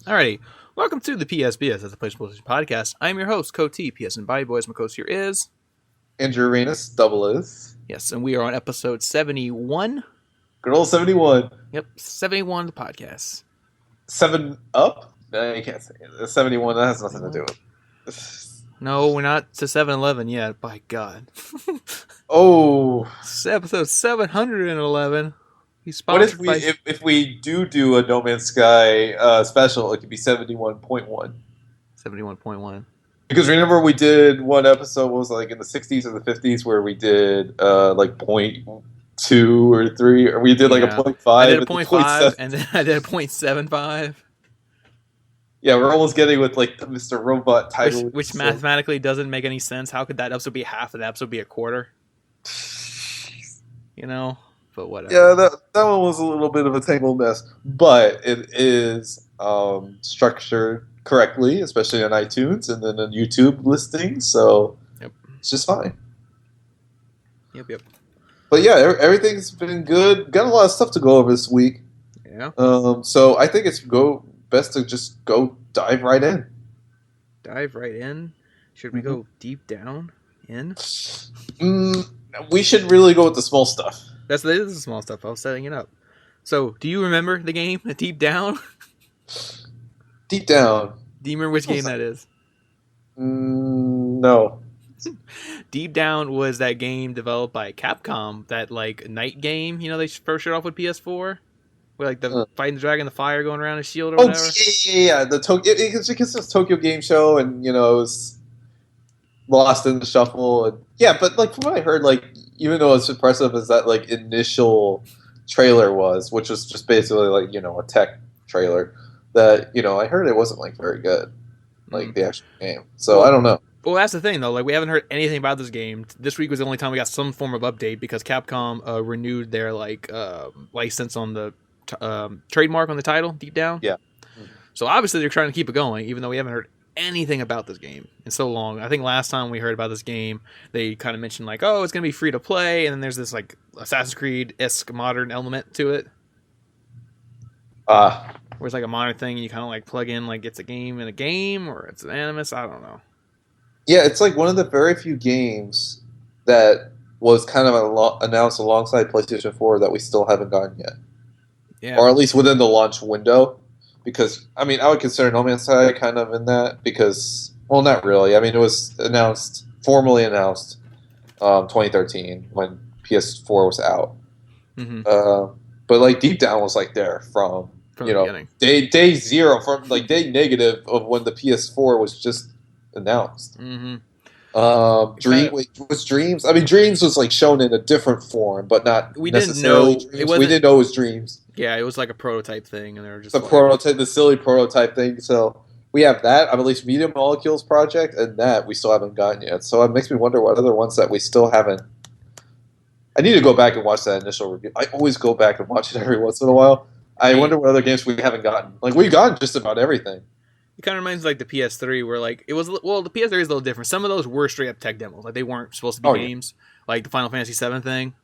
Alrighty, welcome to the PSBS, that's the PlayStation Podcast. I'm your host, Co T, PS and Body Boys. My host here is... Andrew Arenas, double is. Yes, and we are on episode 71. Good old 71. Yep, 71 of the podcast. 7 up? No, you can't say it. 71, that has nothing to do with it. No, we're not to 7-Eleven yet, by God. Oh. This is episode 711. He's What if sponsored by... if we do a No Man's Sky special, it could be 71.1. 71.1. Because remember we did one episode, what was it, like in the 60s or the 50s, where we did like 0.2 or 3, or we did like a 0.5. I did a 0.5, and then I did a 0.75. Yeah, we're almost getting with like the Mr. Robot title. Which mathematically doesn't make any sense. How could that episode be half and that episode be a quarter? You know? But whatever. Yeah, that one was a little bit of a tangled mess. But it is structured correctly, especially on iTunes and then on YouTube listings. So It's just fine. Yep. But yeah, everything's been good. Got a lot of stuff to go over this week. Yeah. So I think it's best to just go dive right in. Dive right in? Should we go deep down in? We should really go with the small stuff. This is the small stuff. I was setting it up. So, do you remember the game, Deep Down? Deep Down. Do you remember which game that is? No. Deep Down was that game developed by Capcom, that like night game, you know, they first showed off with PS4? With like the fighting the dragon, the fire going around his shield or whatever? Yeah. The it's because it's Tokyo Game Show, and it was lost in the shuffle. And, yeah, but like from what I heard, like even though as impressive as that like initial trailer was, which was just basically like a tech trailer, that I heard it wasn't like very good, like the actual game. So I don't know. Well, that's the thing though. Like we haven't heard anything about this game. This week was the only time we got some form of update because Capcom renewed their license on the trademark on the title, Deep Down. Yeah. So obviously they're trying to keep it going, even though we haven't heard anything about this game in so long. I think last time we heard about this game, they kind of mentioned like, oh, it's going to be free to play, and then there's this like Assassin's Creed-esque modern element to it. Where it's like a modern thing, and you kind of like plug in like it's a game in a game, or it's an Animus. I don't know. Yeah, it's like one of the very few games that was kind of announced alongside PlayStation 4 that we still haven't gotten yet. Yeah. Or at least within the launch window. Because, I mean, I would consider No Man's Sky kind of in that because, well, not really. I mean, it was formally announced 2013 when PS4 was out. Mm-hmm. But, like, Deep Down was, like, there from the beginning. Day zero, from, like, day negative of when the PS4 was just announced. Mm-hmm. Was Dreams? I mean, Dreams was, like, shown in a different form, but not necessarily Dreams. We didn't know it was Dreams. Yeah, it was like a prototype thing, and they were just the silly prototype thing. So we have that. I've at least Media Molecules project, and that we still haven't gotten yet. So it makes me wonder what other ones that we still haven't. I need to go back and watch that initial review. I always go back and watch it every once in a while. I wonder what other games we haven't gotten. Like we've gotten just about everything. It kind of reminds me like the PS3, where like it was. Well, the PS3 is a little different. Some of those were straight up tech demos, like they weren't supposed to be games, like the Final Fantasy VII thing.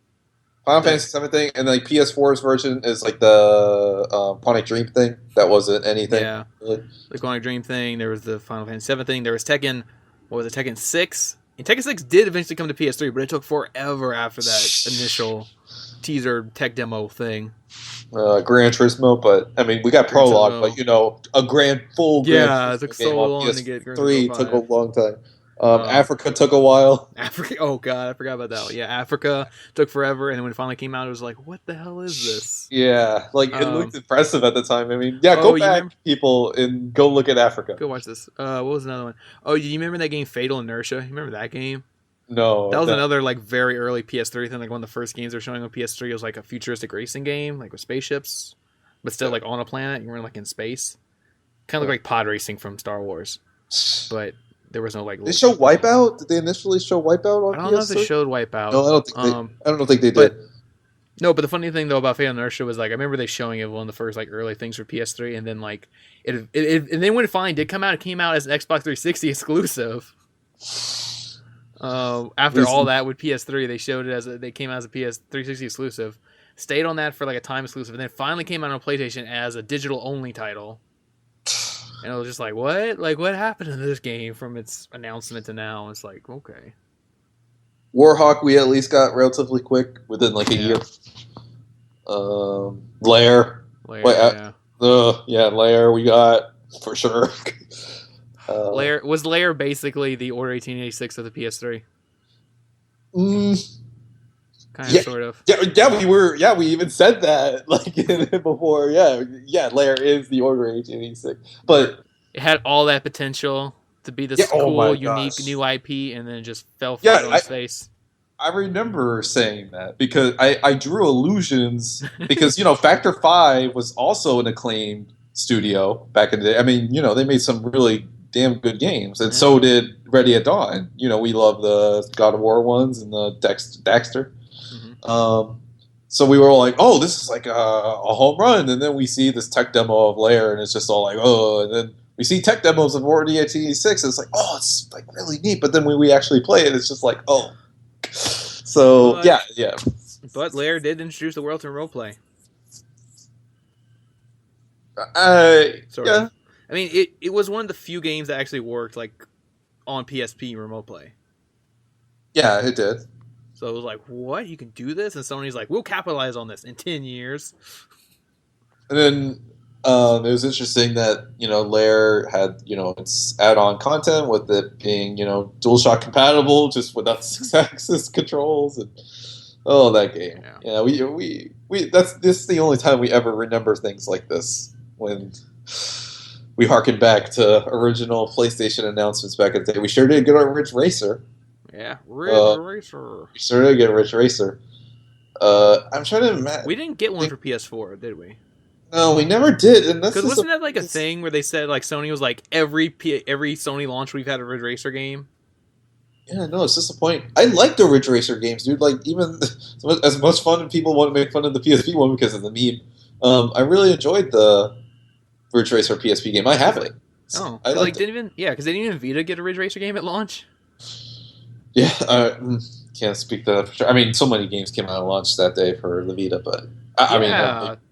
Final Fantasy VII thing, and like PS4's version is like the Quantic Dream thing. That wasn't anything. Yeah, really. The Quantic Dream thing. There was the Final Fantasy VII thing. There was Tekken. What was it? Tekken 6. And Tekken 6 did eventually come to PS3, but it took forever after that initial teaser tech demo thing. Gran Turismo, but I mean, we got Prologue, but a full Gran it took so long to get. 3 took a long time. Africa took a while. Africa, oh god, I forgot about that one. Yeah, Africa took forever, and then when it finally came out, it was like, what the hell is this? Yeah, like it looked impressive at the time. I mean, go back, people, and go look at Africa. Go watch this. What was another one? Oh, do you remember that game, Fatal Inertia? You remember that game? No. That was another like very early PS3 thing. Like one of the first games they're showing on PS3 was like a futuristic racing game, like with spaceships, but still like on a planet. You were like in space. Kind of like pod racing from Star Wars, but. There was no like. They showed Wipeout. Did they initially show Wipeout on PS3? I don't know if they showed Wipeout. No, I don't think they did. No, but the funny thing though about Fatal Inertia was like I remember they showing it one of the first like early things for PS3, and then like and then when it finally did come out, it came out as an Xbox 360 exclusive. After all that with PS3, they showed it they came out as a PS 360 exclusive, stayed on that for like a time exclusive, and then finally came out on PlayStation as a digital only title. And I was just like, what? Like, what happened to this game from its announcement to now? It's like, okay. Warhawk, we at least got relatively quick within like a Yeah. year. Lair. Wait, Lair, yeah, Lair we got for sure. Lair was Lair basically the Order 1886 of the PS3? Kind of, sort of. Yeah, we even said that like before. Yeah, Lair is the Order 1886, but it had all that potential to be this cool, unique new IP, and then it just fell flat on its face. I remember saying that because I drew illusions because Factor 5 was also an acclaimed studio back in the day. I mean, they made some really damn good games, and so did Ready at Dawn. We love the God of War ones and the Daxter. Mm-hmm. So we were all like, "Oh, this is like a home run," and then we see this tech demo of Lair, and it's just all like, "Oh," and then we see tech demos of Order 1886, and it's like, "Oh, it's like really neat," but then when we actually play it, it's just like, "Oh." So yeah. But Lair did introduce the world to roleplay. Yeah. I mean, it was one of the few games that actually worked like on PSP remote play. Yeah, it did. So it was like, what? You can do this? And Sony's like, we'll capitalize on this in 10 years. And then it was interesting that Lair had its add-on content with it being DualShock compatible, just without 6-axis controls, and that game. Yeah, we this is the only time we ever remember things like this, when we harken back to original PlayStation announcements back in the day. We sure did get our Ridge Racer. Yeah, Ridge Racer. We sure did get Ridge Racer. I'm trying to imagine. We didn't get one for PS4, did we? No, we never did. And because wasn't that like a thing where they said like Sony was like every Sony launch we've had a Ridge Racer game? Yeah, no, it's disappointing. I like the Ridge Racer games, dude. Like, even as much fun as people want to make fun of the PSP one because of the meme, I really enjoyed the Ridge Racer PSP game. I have it. Oh, I like didn't even because didn't even Vita get a Ridge Racer game at launch? Yeah, can't speak to that for sure. I mean, so many games came out at launch that day for the Vita, but I mean,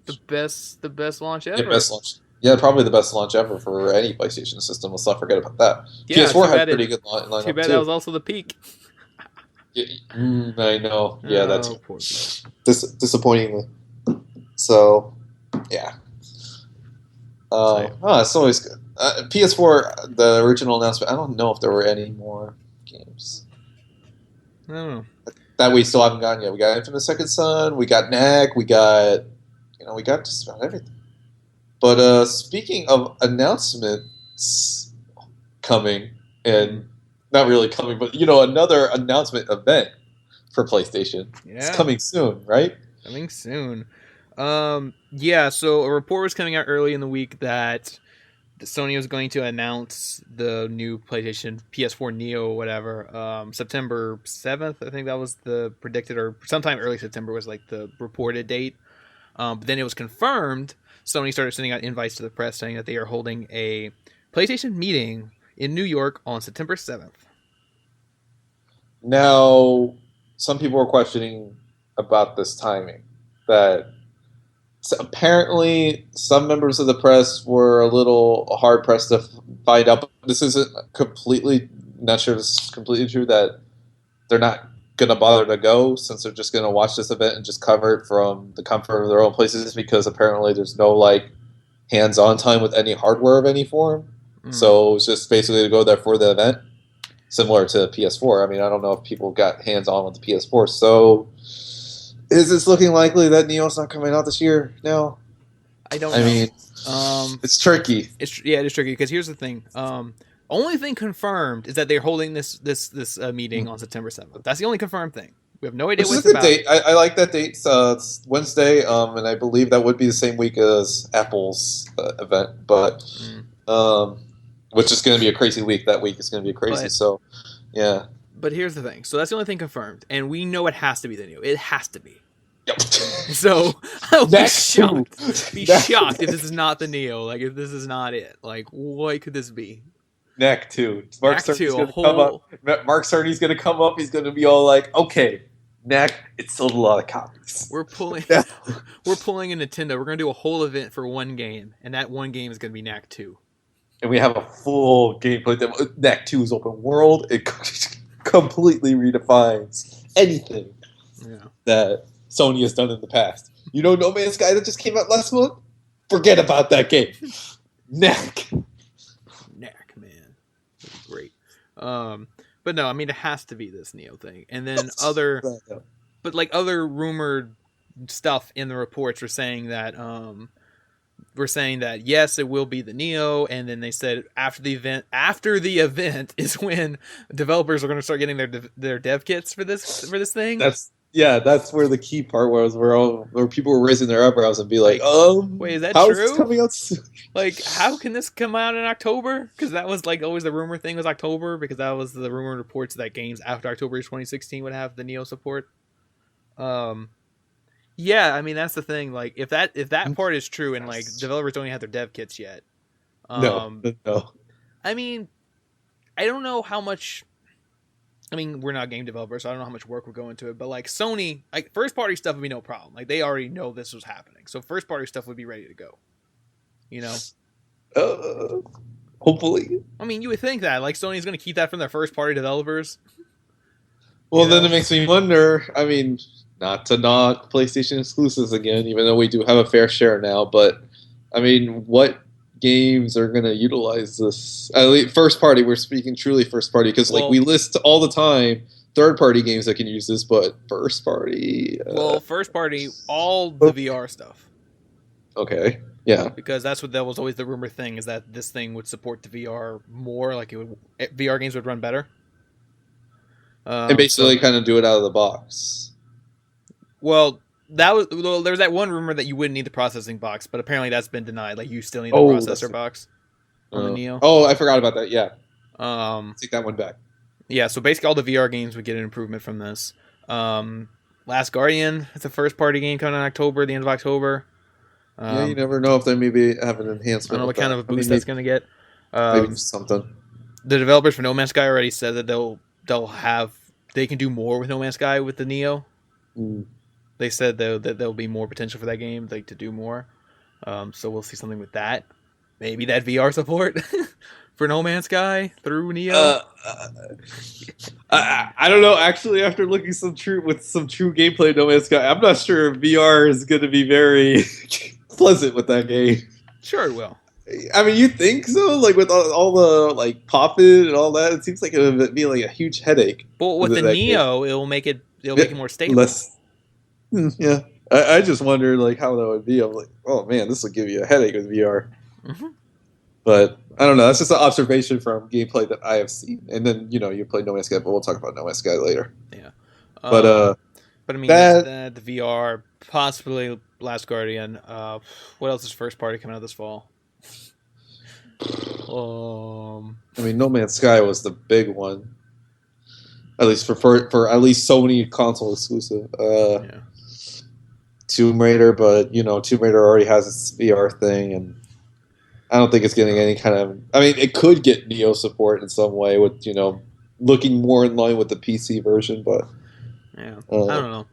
the best launch ever. Yeah, best launch. Yeah, probably the best launch ever for any PlayStation system. Let's not forget about that. Yeah, PS4 had pretty good lineup too bad that was also the peak. I know. Yeah, that's disappointingly. So, yeah. It's always good. PS4, the original announcement. I don't know if there were any more games. I don't know. That we still haven't gotten yet. We got Infamous Second Son. We got Knack. We got just about everything. But speaking of announcements coming, and not really coming, but another announcement event for PlayStation. Yeah. It's coming soon, right? Coming soon. Yeah, so a report was coming out early in the week that Sony was going to announce the new PlayStation PS4 Neo, whatever, September 7th. I think that was the predicted, or sometime early September was like the reported date. But then it was confirmed. Sony started sending out invites to the press saying that they are holding a PlayStation meeting in New York on September 7th. Now, some people were questioning about this timing. That apparently some members of the press were a little hard-pressed to find out. This isn't completely, not sure this is completely true, that they're not going to bother to go since they're just going to watch this event and just cover it from the comfort of their own places, because apparently there's no like hands-on time with any hardware of any form. So it's just basically to go there for the event, similar to PS4. I mean, I don't know if people got hands-on with the PS4. So is this looking likely that Neo's not coming out this year now? I don't know. I mean, it's tricky. It is tricky because here's the thing. Only thing confirmed is that they're holding this meeting on September 7th. That's the only confirmed thing. We have no idea what's about. Date. I like that date. It's Wednesday, and I believe that would be the same week as Apple's event. But which is going to be a crazy week. That week is going to be crazy. So, yeah. But here's the thing. So that's the only thing confirmed, and we know it has to be the Neo. It has to be. Yep. So I would be shocked. Be shocked if this is not the Neo. Like if this is not it. Like what could this be? Knack 2. Mark Cerny's going to come up. Mark Cerny's going to come up. He's going to be all like, "Okay, Knack, it sold a lot of copies." We're pulling a Nintendo. We're going to do a whole event for one game, and that one game is going to be Knack 2. and we have a full gameplay demo. Knack 2 is open world. It completely redefines anything that Sony has done in the past. You know, No Man's Sky that just came out last month? Forget about that game. Knack, man, great. But no, I mean, it has to be this Neo thing, and then other rumored stuff in the reports were saying that yes, it will be the Neo, and then they said after the event is when developers are going to start getting their dev kits for this thing. That's where the key part was, where people were raising their eyebrows and be like, wait, is that how true? Is this coming out soon? Like, how can this come out in October? Because that was like always the rumor thing was October, because that was the rumor reports that games after October 2016 would have the Neo support. Yeah, I mean that's the thing. Like, if that part is true, and like developers don't even have their dev kits yet. No. I mean, I don't know how much. I mean, we're not game developers, so I don't know how much work would go into it. But like Sony, like first party stuff would be no problem. Like they already know this was happening, so first party stuff would be ready to go. You know. Hopefully. I mean, you would think that like Sony's going to keep that from their first party developers. Well, then it makes me wonder. I mean, not to knock PlayStation exclusives again, even though we do have a fair share now. But I mean, what games are going to utilize this? At least first party. We're speaking truly first party because like we list all the time third party games that can use this, but first party. First party, all the VR stuff. Okay. Yeah. Because that was always the rumor thing, is that this thing would support the VR more, like VR games would run better. And basically kind of do it out of the box. Well, there was that one rumor that you wouldn't need the processing box, but apparently that's been denied. Like you still need the processor box on the Neo. Oh, I forgot about that. Yeah. Take that one back. Yeah, so basically all the VR games would get an improvement from this. Last Guardian, it's a first party game coming in October, the end of October. You never know if they maybe have an enhancement. I don't know what kind of a boost that's going to get. Maybe something. The developers for No Man's Sky already said that they can do more with No Man's Sky with the Neo. They said though that there'll be more potential for that game, like to do more. So we'll see something with that. Maybe that VR support for No Man's Sky through Neo. I don't know. Actually, after looking some true gameplay, No Man's Sky, I'm not sure if VR is going to be very pleasant with that game. Sure, it will. I mean, you think so? Like with all the like popping and all that, it seems like it would be like a huge headache. But with the Neo, it'll make it more stable. Yeah, I just wonder like how that would be. I'm like, oh man, this will give you a headache with VR. Mm-hmm. But I don't know. That's just an observation from gameplay that I have seen. And then you play No Man's Sky, but we'll talk about No Man's Sky later. Yeah. But I mean that the VR, possibly Last Guardian. What else is first party coming out this fall? I mean, No Man's Sky was the big one, at least for at least Sony console exclusive. Yeah. Tomb Raider, but Tomb Raider already has its VR thing, and I don't think it's getting any kind of. I mean, it could get Neo support in some way with looking more in line with the PC version, but yeah, I don't know.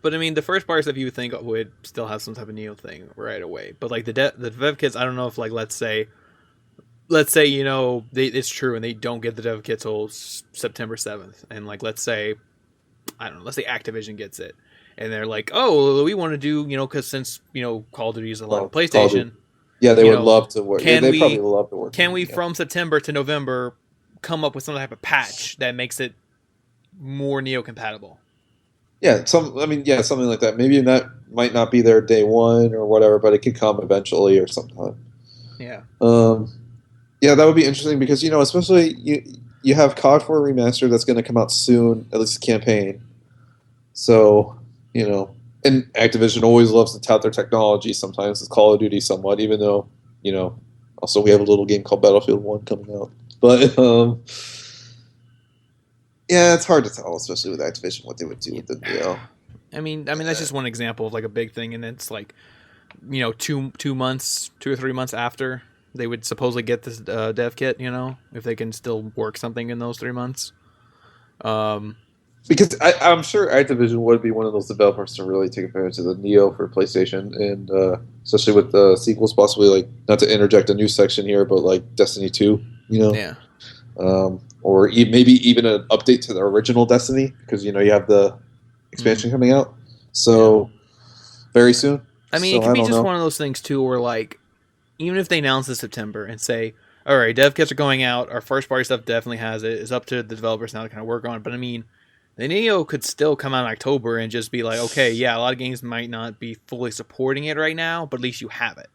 But I mean, the first party stuff you would think would still have some type of Neo thing right away. But like the dev kits, I don't know if like let's say it's true and they don't get the dev kit till September 7th, and like let's say Activision gets it, and they're like, oh, we want to do because since Call of Duty is a lot of PlayStation. Yeah, they would love to work. They probably would love to work. Can we from September to November come up with some type of patch that makes it more Neo compatible? Yeah, something like that. Maybe that might not be there day one or whatever, but it could come eventually or sometime. Yeah. Yeah, that would be interesting because especially you have COD 4 Remastered that's going to come out soon, at least the campaign. So and Activision always loves to tout their technology. Sometimes it's Call of Duty somewhat, even though also we have a little game called Battlefield 1 coming out, but yeah, it's hard to tell, especially with Activision, what they would do with the Neo. I mean, that's just one example of like a big thing, and it's like, 2 or 3 months after they would supposedly get this dev kit, if they can still work something in those 3 months. because I'm sure Activision would be one of those developers to really take advantage of the Neo for PlayStation, and especially with the sequels, possibly like not to interject a new section here, but like Destiny 2, Yeah. or maybe even an update to the original Destiny, because you have the expansion coming out, so very soon. I mean, So it could I be don't just know. one of those things too, where like, even if they announce in September and say, all right, dev kits are going out, our first party stuff definitely has it. It's up to the developers now to kind of work on it. But I mean, the Neo could still come out in October and just be like, okay, yeah, a lot of games might not be fully supporting it right now, but at least you have it.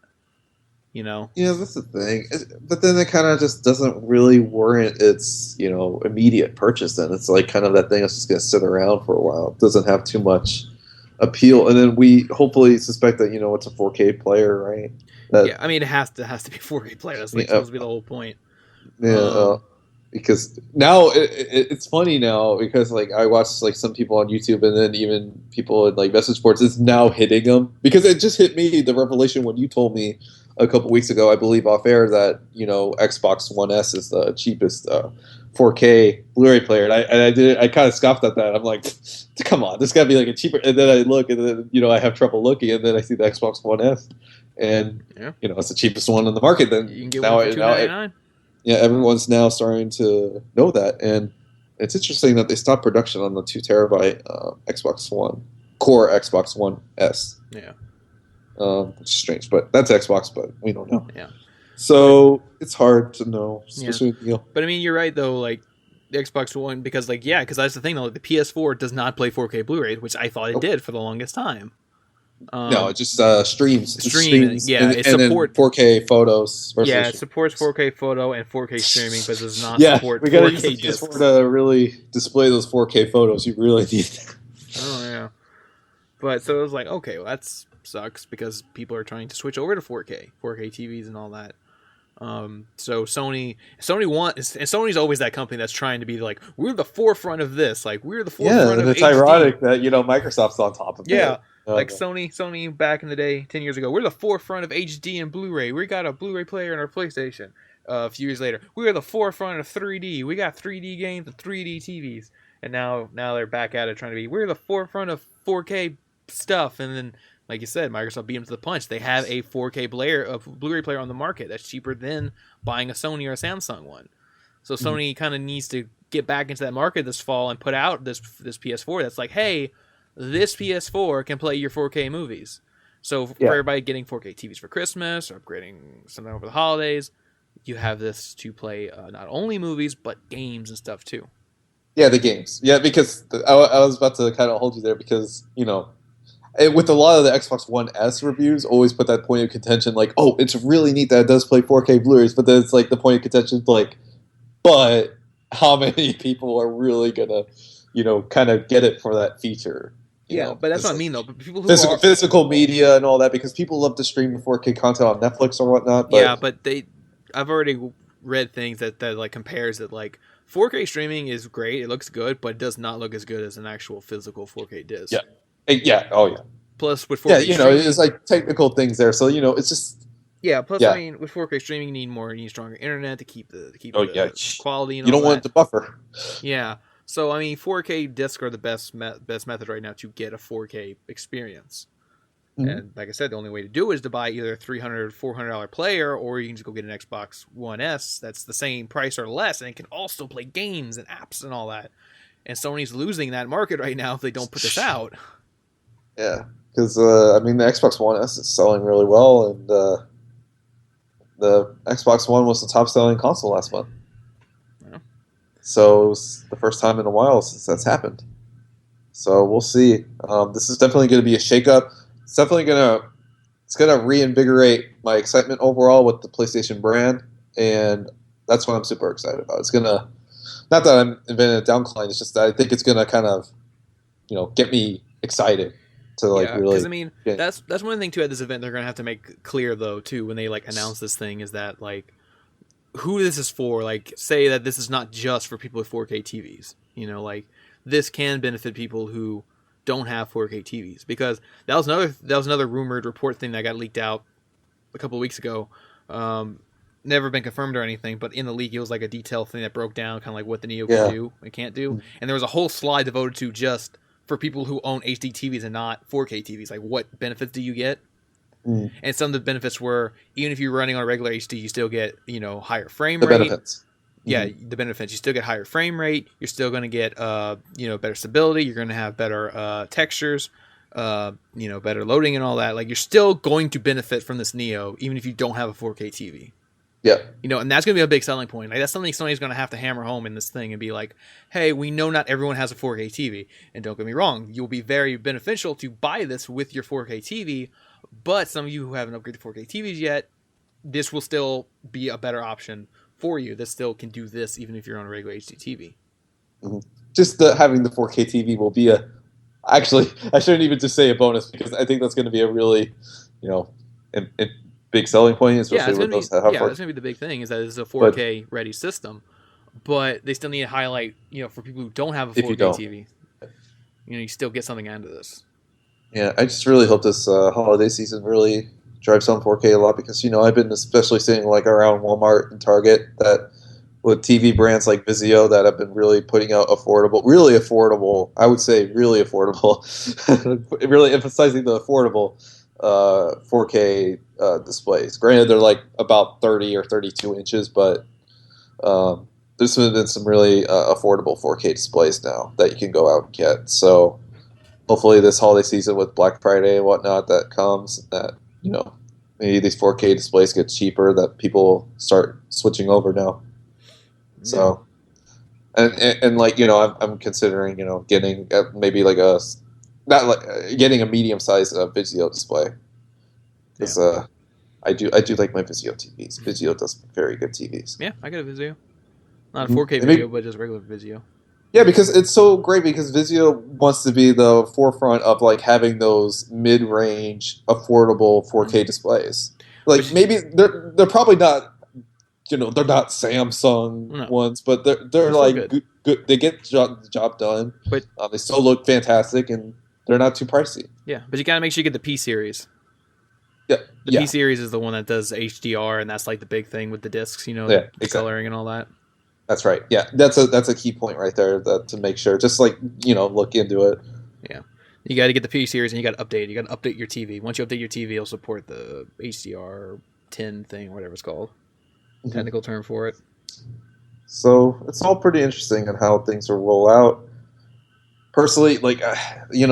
Yeah, that's the thing. But then it kind of just doesn't really warrant its, immediate purchase. Then it's like kind of that thing that's just going to sit around for a while. It doesn't have too much appeal. And then we hopefully suspect that it's a 4K player, right? Yeah, I mean it has to be 4K player. That's like supposed to be the whole point. Yeah, because now it's funny now because like I watch like some people on YouTube and then even people in like message boards, it's now hitting them because it just hit me the revelation when you told me a couple weeks ago, I believe off air, that Xbox One S is the cheapest 4K Blu-ray player, and I kind of scoffed at that. I'm like, come on, this got to be like a cheaper. And then I look, and then I have trouble looking, and then I see the Xbox One S, and it's the cheapest one on the market. Then you can get one for $299. Yeah, everyone's now starting to know that, and it's interesting that they stopped production on the 2 terabyte Xbox One core Xbox One S. Yeah, which is strange, but that's Xbox, but we don't know. Yeah, so it's hard to know, especially But I mean, you're right though. Like the Xbox One, because because that's the thing though. Like, the PS4 does not play 4K Blu-ray, which I thought it did for the longest time. No, it just streams. Streams, yeah. It supports 4K photos. Yeah, it supports 4K photo and 4K streaming, but does not support 4K we gotta use the discs. PS4 to really display those 4K photos. You really need that. Oh yeah. But so it was like, okay, well that sucks because people are trying to switch over to 4K TVs and all that. So Sony wants, and Sony's always that company that's trying to be like, we're the forefront of this, like we're the forefront of it's HD. ironic that Microsoft's on top of it. Yeah, like Sony back in the day, 10 years ago, we're the forefront of HD and Blu-ray. We got a Blu-ray player in our PlayStation. A few years later, we are the forefront of 3D. We got 3D games and 3D TVs, and now they're back at it trying to be, we're the forefront of 4K stuff, and then. Like you said, Microsoft beat them to the punch. They have a 4K Blu-ray player on the market that's cheaper than buying a Sony or a Samsung one. So Sony kind of needs to get back into that market this fall and put out this PS4 that's like, hey, this PS4 can play your 4K movies. So for everybody getting 4K TVs for Christmas or upgrading something over the holidays, you have this to play not only movies but games and stuff too. Yeah, the games. Yeah, because I was about to kind of hold you there because with a lot of the Xbox One S reviews, always put that point of contention, like, oh, it's really neat that it does play 4K Blu-rays, but then it's like the point of contention, like, but how many people are really gonna, kind of get it for that feature? But that's what I mean, though. But people who physical media and all that, because people love to stream 4K content on Netflix or whatnot. But but I've already read things that like compares that like 4K streaming is great, it looks good, but it does not look as good as an actual physical 4K disc. Yeah. Oh, yeah. Plus, with 4K streaming, it's like technical things there. So it's just I mean, with 4K streaming, you need stronger internet to keep the quality. And you don't want it to buffer. Yeah. So I mean, 4K discs are the best method right now to get a 4K experience. Mm-hmm. And like I said, the only way to do it is to buy either a $300, $400 player, or you can just go get an Xbox One S that's the same price or less, and it can also play games and apps and all that. And Sony's losing that market right now if they don't put this out. Yeah, because the Xbox One S is selling really well, and the Xbox One was the top-selling console last month. Yeah. So it was the first time in a while since that's happened. So we'll see. This is definitely going to be a shakeup. It's definitely gonna reinvigorate my excitement overall with the PlayStation brand, and that's what I'm super excited about. It's gonna, not that I'm inventing a downcline. It's just that I think it's gonna kind of, get me excited. To really, because I mean, that's one thing too at this event they're gonna have to make clear though too when they like announce this thing is that like who this is for. Like say that this is not just for people with 4K TVs. Like this can benefit people who don't have 4K TVs, because that was another rumored report thing that got leaked out a couple of weeks ago. never been confirmed or anything, but in the leak it was like a detailed thing that broke down kind of like what the Neo Yeah. can do and can't do. And there was a whole slide devoted to just for people who own HD TVs and not 4K TVs. Like, what benefits do you get? And some of the benefits were, even if you're running on a regular HD, you still get, higher frame rate. The benefits. Yeah, the benefits. You still get higher frame rate. You're still going to get, better stability. You're going to have better textures, better loading and all that. Like, you're still going to benefit from this Neo, even if you don't have a 4K TV. Yeah. And that's going to be a big selling point. Like, that's something Sony's going to have to hammer home in this thing and be like, hey, we know not everyone has a 4K TV. And don't get me wrong, you'll be very beneficial to buy this with your 4K TV. But some of you who haven't upgraded to 4K TVs yet, this will still be a better option for you. This still can do this even if you're on a regular HD TV. Just having the 4K TV will be actually, I shouldn't even just say a bonus, because I think that's going to be a really, big selling point, especially with those that have 4K. That's going to be the big thing, is that it's a 4K ready system. But they still need to highlight, for people who don't have a 4K TV, you still get something out of this. Yeah, I just really hope this holiday season really drives home 4K a lot, because I've been especially seeing like around Walmart and Target that with TV brands like Vizio that have been really putting out really affordable, I would say really affordable, really emphasizing the affordable 4K displays. Granted, they're like about 30 or 32 inches, but there's been some really affordable 4K displays now that you can go out and get. So hopefully this holiday season with Black Friday and whatnot that comes, that maybe these 4K displays get cheaper, that people start switching over now. So, and like I'm considering getting maybe like getting a medium sized Vizio display, because I do like my Vizio TVs. Vizio does very good TVs. Yeah, I got a Vizio, not a 4K Vizio, but just regular Vizio. Yeah, because it's so great, because Vizio wants to be the forefront of like having those mid-range, affordable 4K displays. Like, maybe they're probably not, they're not Samsung ones, but they're like good. They get the job done. But they still look fantastic, and they're not too pricey. Yeah, but you gotta make sure you get the P series. Yeah, the P series is the one that does HDR, and that's like the big thing with the discs, the coloring and all that. That's right. Yeah, that's a key point right there, to make sure. Just like look into it. Yeah, you got to get the P series, and you got to update. You got to update your TV. Once you update your TV, it'll support the HDR 10 thing, or whatever it's called. Technical term for it. So it's all pretty interesting on how things will roll out. Personally, like we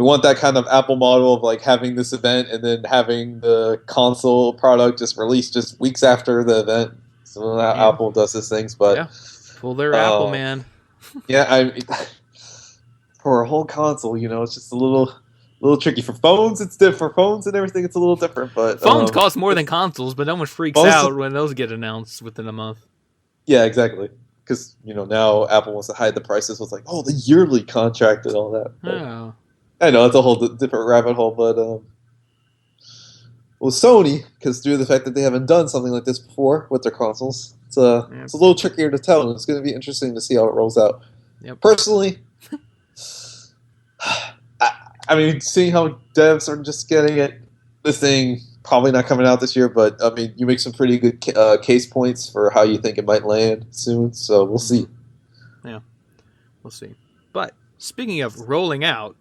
want that kind of Apple model of like having this event and then having the console product just released just weeks after the event. So Apple does these things, but pull their Apple, man. For a whole console, it's just a little tricky. For phones, it's different. For phones and everything, it's a little different. But phones cost more than consoles, but no one freaks out when those get announced within a month. Yeah, exactly. Because now Apple wants to hide the prices with like, the yearly contract and all that. Yeah. I know it's a whole different rabbit hole, but Sony, because due to the fact that they haven't done something like this before with their consoles, it's a little trickier to tell, and it's going to be interesting to see how it rolls out. Yep. Personally, I mean, seeing how devs are just getting it, this thing probably not coming out this year, but I mean, you make some pretty good case points for how you think it might land soon, so we'll see. Yeah, we'll see. But speaking of rolling out,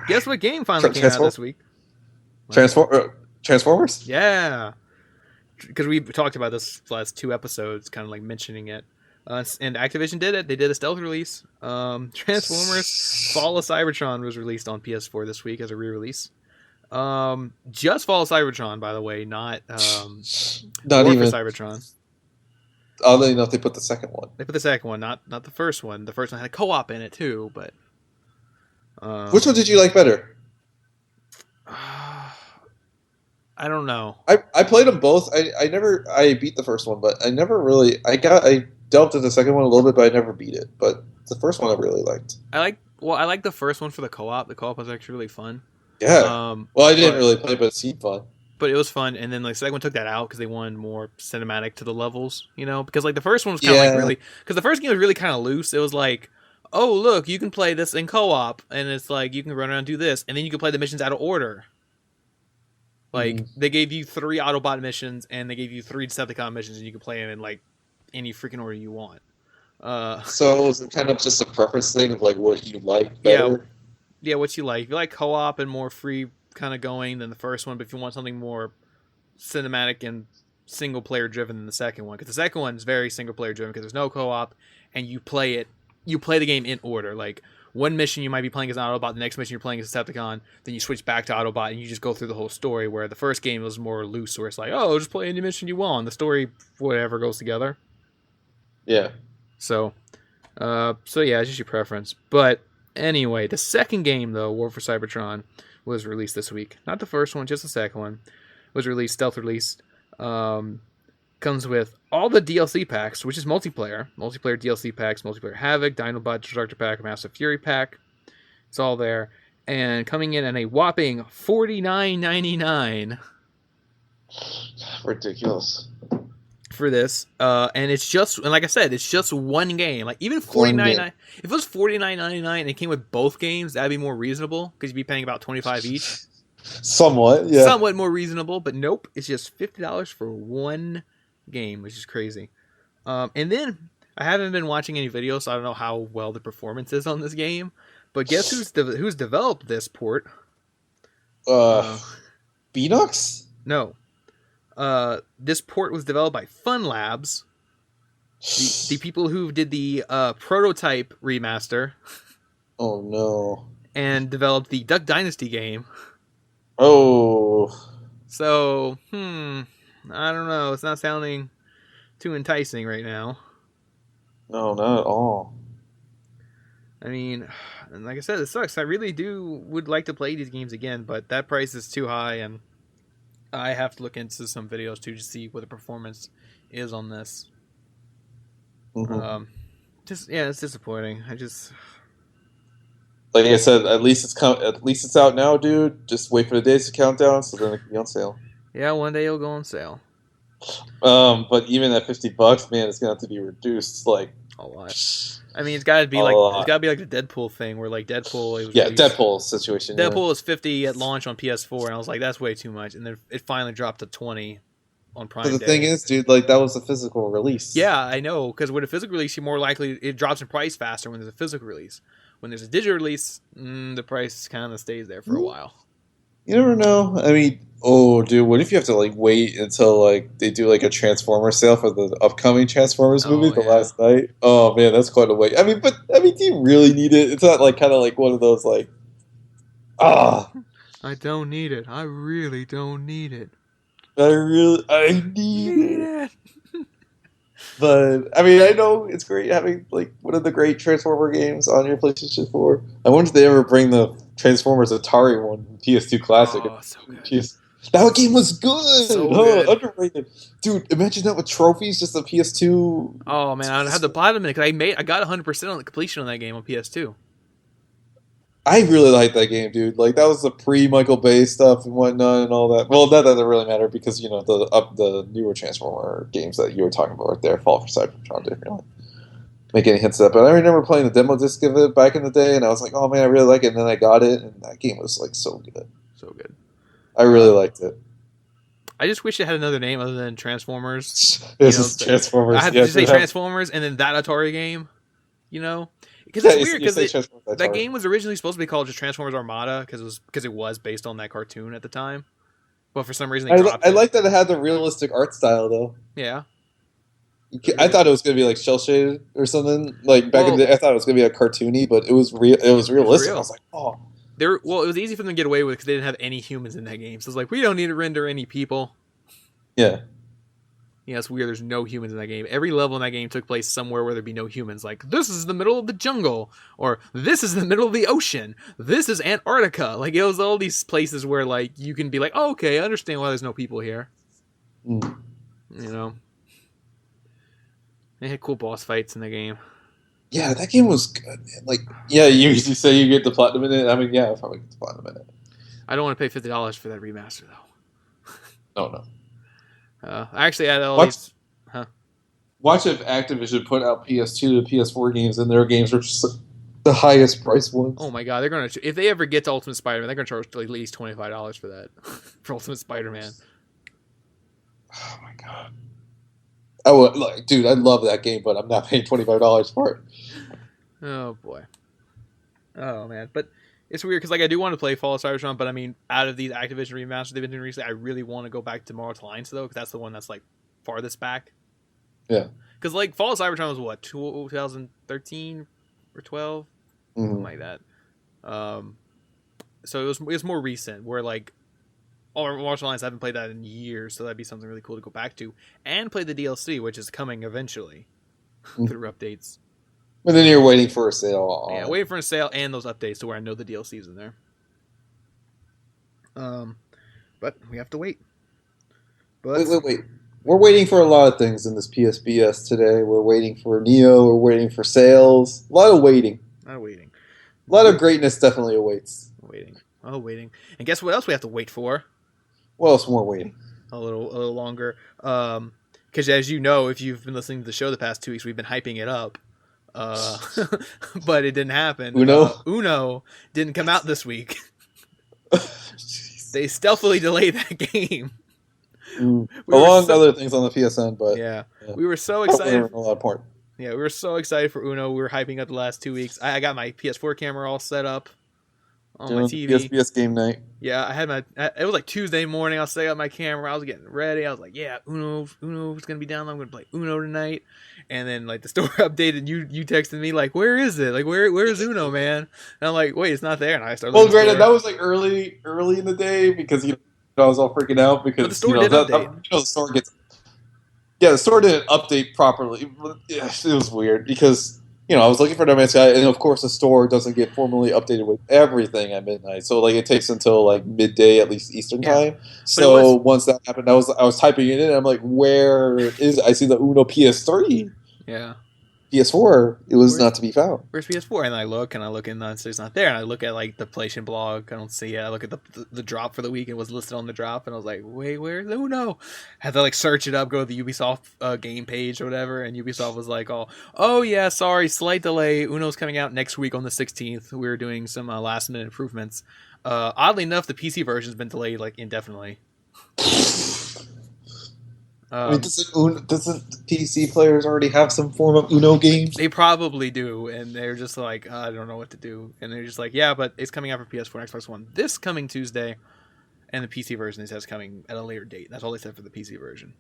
guess what game finally came out this week? Transformers? Yeah. Because we talked about this last 2 episodes, kind of like mentioning it. And Activision did it. They did a stealth release. Transformers Fall of Cybertron was released on PS4 this week as a re-release. Just Fall of Cybertron, by the way, not even for Cybertron. Oddly enough, they put the second one. They put the second one, not the first one. The first one had a co-op in it too, but... which one did you like better? I don't know. I played them both. I beat the first one, but I never really... I delved into the second one a little bit, but I never beat it. But the first one I really liked. I like the first one for the co-op. The co-op was actually really fun. Yeah. I didn't really play, but it seemed fun. But it was fun, and then like the second one took that out because they wanted more cinematic to the levels, because like the first one was kind of like really... Because the first game was really kind of loose. It was like, oh, look, you can play this in co-op, and it's like you can run around and do this, and then you can play the missions out of order. Like they gave you 3 Autobot missions and they gave you 3 Decepticon missions, and you can play them in like any freaking order you want. So is it kind of just a preference thing of like what you like better? Yeah, what you like. If you like co-op and more free kind of going than the first one, but if you want something more cinematic and single player driven than the second one, because the second one is very single player driven because there's no co-op and you play the game in order. Like one mission you might be playing as an Autobot, the next mission you're playing as a Decepticon, then you switch back to Autobot and you just go through the whole story, where the first game was more loose, where it's like, oh, just play any mission you want. The story, whatever, goes together. Yeah. So yeah, it's just your preference. But anyway, the second game, though, War for Cybertron, was released this week. Not the first one, just the second one. Was released, stealth released. Comes with all the DLC packs, which is multiplayer DLC packs, multiplayer Havoc, Dinobot Destructor Pack, Massive Fury Pack. It's all there, and coming in at a whopping $49.99. Ridiculous. For this, and it's just, and like I said, it's just one game. Like even $49.99, if it was $49.99 and it came with both games, that'd be more reasonable because you'd be paying about $25 each. Somewhat more reasonable, but nope, it's just $50 for one game, which is crazy. And then I haven't been watching any videos, so I don't know how well the performance is on this game. But guess who's developed this port? Beanox? No. This port was developed by Fun Labs, the people who did the Prototype remaster. Oh no! And developed the Duck Dynasty game. Oh. So, I don't know. It's not sounding too enticing right now. No, not at all. I mean, and like I said, it sucks. I really would like to play these games again, but that price is too high, and I have to look into some videos too to see what the performance is on this. Mm-hmm. It's disappointing. Like I said, at least it's out now, dude. Just wait for the days to count down, so then it can be on sale. Yeah, one day it'll go on sale. But even at $50, man, it's gonna have to be reduced like a lot. I mean, it's gotta be like the Deadpool thing, where like Deadpool. Deadpool situation. Deadpool was $50 at launch on PS4, and I was like, that's way too much. And then it finally dropped to $20 on Prime. But the thing is, dude, like that was a physical release. Yeah, I know, because with a physical release, you're more likely it drops in price faster when there's a physical release. When there's a digital release, the price kind of stays there for a while. You never know. I mean, dude, what if you have to like wait until like they do like a Transformers sale for the upcoming Transformers movie the last night? Oh man, that's quite a wait. I mean, do you really need it? It's not like kind of like one of those like, I don't need it. I really don't need it. I need it. But I mean, I know it's great having like one of the great Transformer games on your PlayStation 4. I wonder if they ever bring the Transformers Atari one, PS2 Classic. Oh, so good. That game was good. So good. Underrated, dude. Imagine that with trophies, just the PS2. Oh man, I had to buy them because I got 100% on the completion on that game on PS2. I really like that game, dude. Like that was the pre-Michael Bay stuff and whatnot and all that. Well, that doesn't really matter because you know the newer Transformer games that you were talking about right there, Fall for Cybertron, didn't really make any hints of that. But I remember playing the demo disc of it back in the day, and I was like, oh man, I really like it. And then I got it, and that game was like so good. So good. I really liked it. I just wish it had another name other than Transformers. This is Transformers. I have to say Transformers and then that Atari game. You know. Because it's weird because that game was originally supposed to be called just Transformers Armada because it was based on that cartoon at the time, but for some reason they dropped it. I like that it had the realistic art style though. Yeah, I thought it was going to be like shell shaded or something. Like back in the day, I thought it was going to be a cartoony, but it was real. It was realistic. I was like, oh. It was easy for them to get away with because they didn't have any humans in that game. So it's like we don't need to render any people. Yeah. Yeah, it's weird. There's no humans in that game. Every level in that game took place somewhere where there'd be no humans. Like, this is the middle of the jungle. Or, this is the middle of the ocean. This is Antarctica. Like, it was all these places where, like, you can be like, oh, okay, I understand why there's no people here. Mm. You know? They had cool boss fights in the game. Yeah, that game was good, man. Like, yeah, you say you get the platinum in it. I mean, yeah, I'll probably get the platinum in it. I don't want to pay $50 for that remaster, though. No. I actually had all these. Watch if Activision put out PS2 to PS4 games, and their games are just The highest price ones. Oh my god, they're gonna if they ever get to Ultimate Spider-Man, they're gonna charge at least $25 for that for Ultimate Spider-Man. Oh my god. I would like, dude. I love that game, but I'm not paying $25 for it. Oh boy. Oh man, but it's weird because like I do want to play Fall of Cybertron, but I mean, out of these Activision remasters they've been doing recently, I really want to go back to Tomorrow's Alliance though, because that's the one that's like farthest back. Yeah. Because like Fall of Cybertron was what 2013 or 12, something like that. So it was more recent. Where like Martial Alliance, I haven't played that in years, so that'd be something really cool to go back to and play the DLC, which is coming eventually through updates. And then you're waiting for a sale. Yeah, waiting for a sale and those updates to where I know the DLC's in there. But we have to wait. But wait. We're waiting for a lot of things in this PSBS today. We're waiting for Neo. We're waiting for sales. A lot of waiting. Not waiting. A lot of greatness definitely awaits. Waiting. Oh, waiting. And guess what else we have to wait for? What else more waiting? A little longer. Because as you know, if you've been listening to the show the past 2 weeks, we've been hyping it up. But it didn't happen. Uno didn't come out this week. They stealthily delayed that game. Along other things on the PSN, but yeah. We were so excited. A lot of porn. Yeah, we were so excited for Uno. We were hyping up the last 2 weeks. I got my PS4 camera all set up on my TV. PSBS game night. Yeah, I had it was like Tuesday morning. I was setting up my camera. I was getting ready. I was like, yeah, Uno's gonna be down. I'm gonna play Uno tonight. And then like the store updated. You texted me like, where is it? Like where is Uno, man? And I'm like, wait, it's not there. And I started. Well, granted, that was like early in the day because I was all freaking out because the store didn't update. The store gets. Yeah, the store didn't update properly. Yeah, it was weird because I was looking for No Man's Sky, and of course the store doesn't get formally updated with everything at midnight. So like it takes until like midday at least Eastern time. So once that happened, I was typing it in. And I'm like, where is it? I see the Uno PS3. Yeah. PS4, it was not to be found. Where's PS4? And I look and it's not there. And I look at like the PlayStation blog, I don't see it. I look at the drop for the week, it was listed on the drop, and I was like, wait, where's Uno? Had to like search it up, go to the Ubisoft game page or whatever, and Ubisoft was like, oh yeah, sorry, slight delay. Uno's coming out next week on the 16th. We're doing some last minute improvements. Oddly enough, the PC version's been delayed like indefinitely. Doesn't PC players already have some form of Uno games? They probably do, and they're just like, I don't know what to do. And they're just like, yeah, but it's coming out for PS4 and Xbox One this coming Tuesday, and the PC version is coming at a later date. That's all they said for the PC version.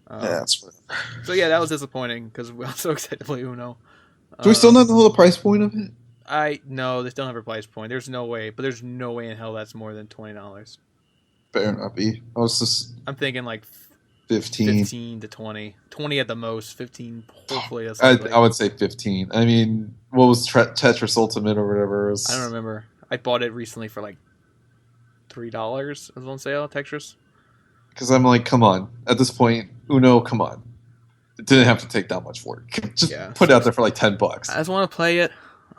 That's right. So yeah, that was disappointing because we were so excited to play Uno. Do we still not know the price point of it? No, they still don't have a price point. There's no way in hell that's more than $20. Better not be. I'm thinking like 15 to 20. 20 at the most. 15 hopefully. I would say 15. I mean, what was Tetris Ultimate or whatever? I don't remember. I bought it recently for like $3. It was on sale, Tetris. Because I'm like, come on. At this point, Uno, come on. It didn't have to take that much work. Just put it out there for like $10. I just want to play it.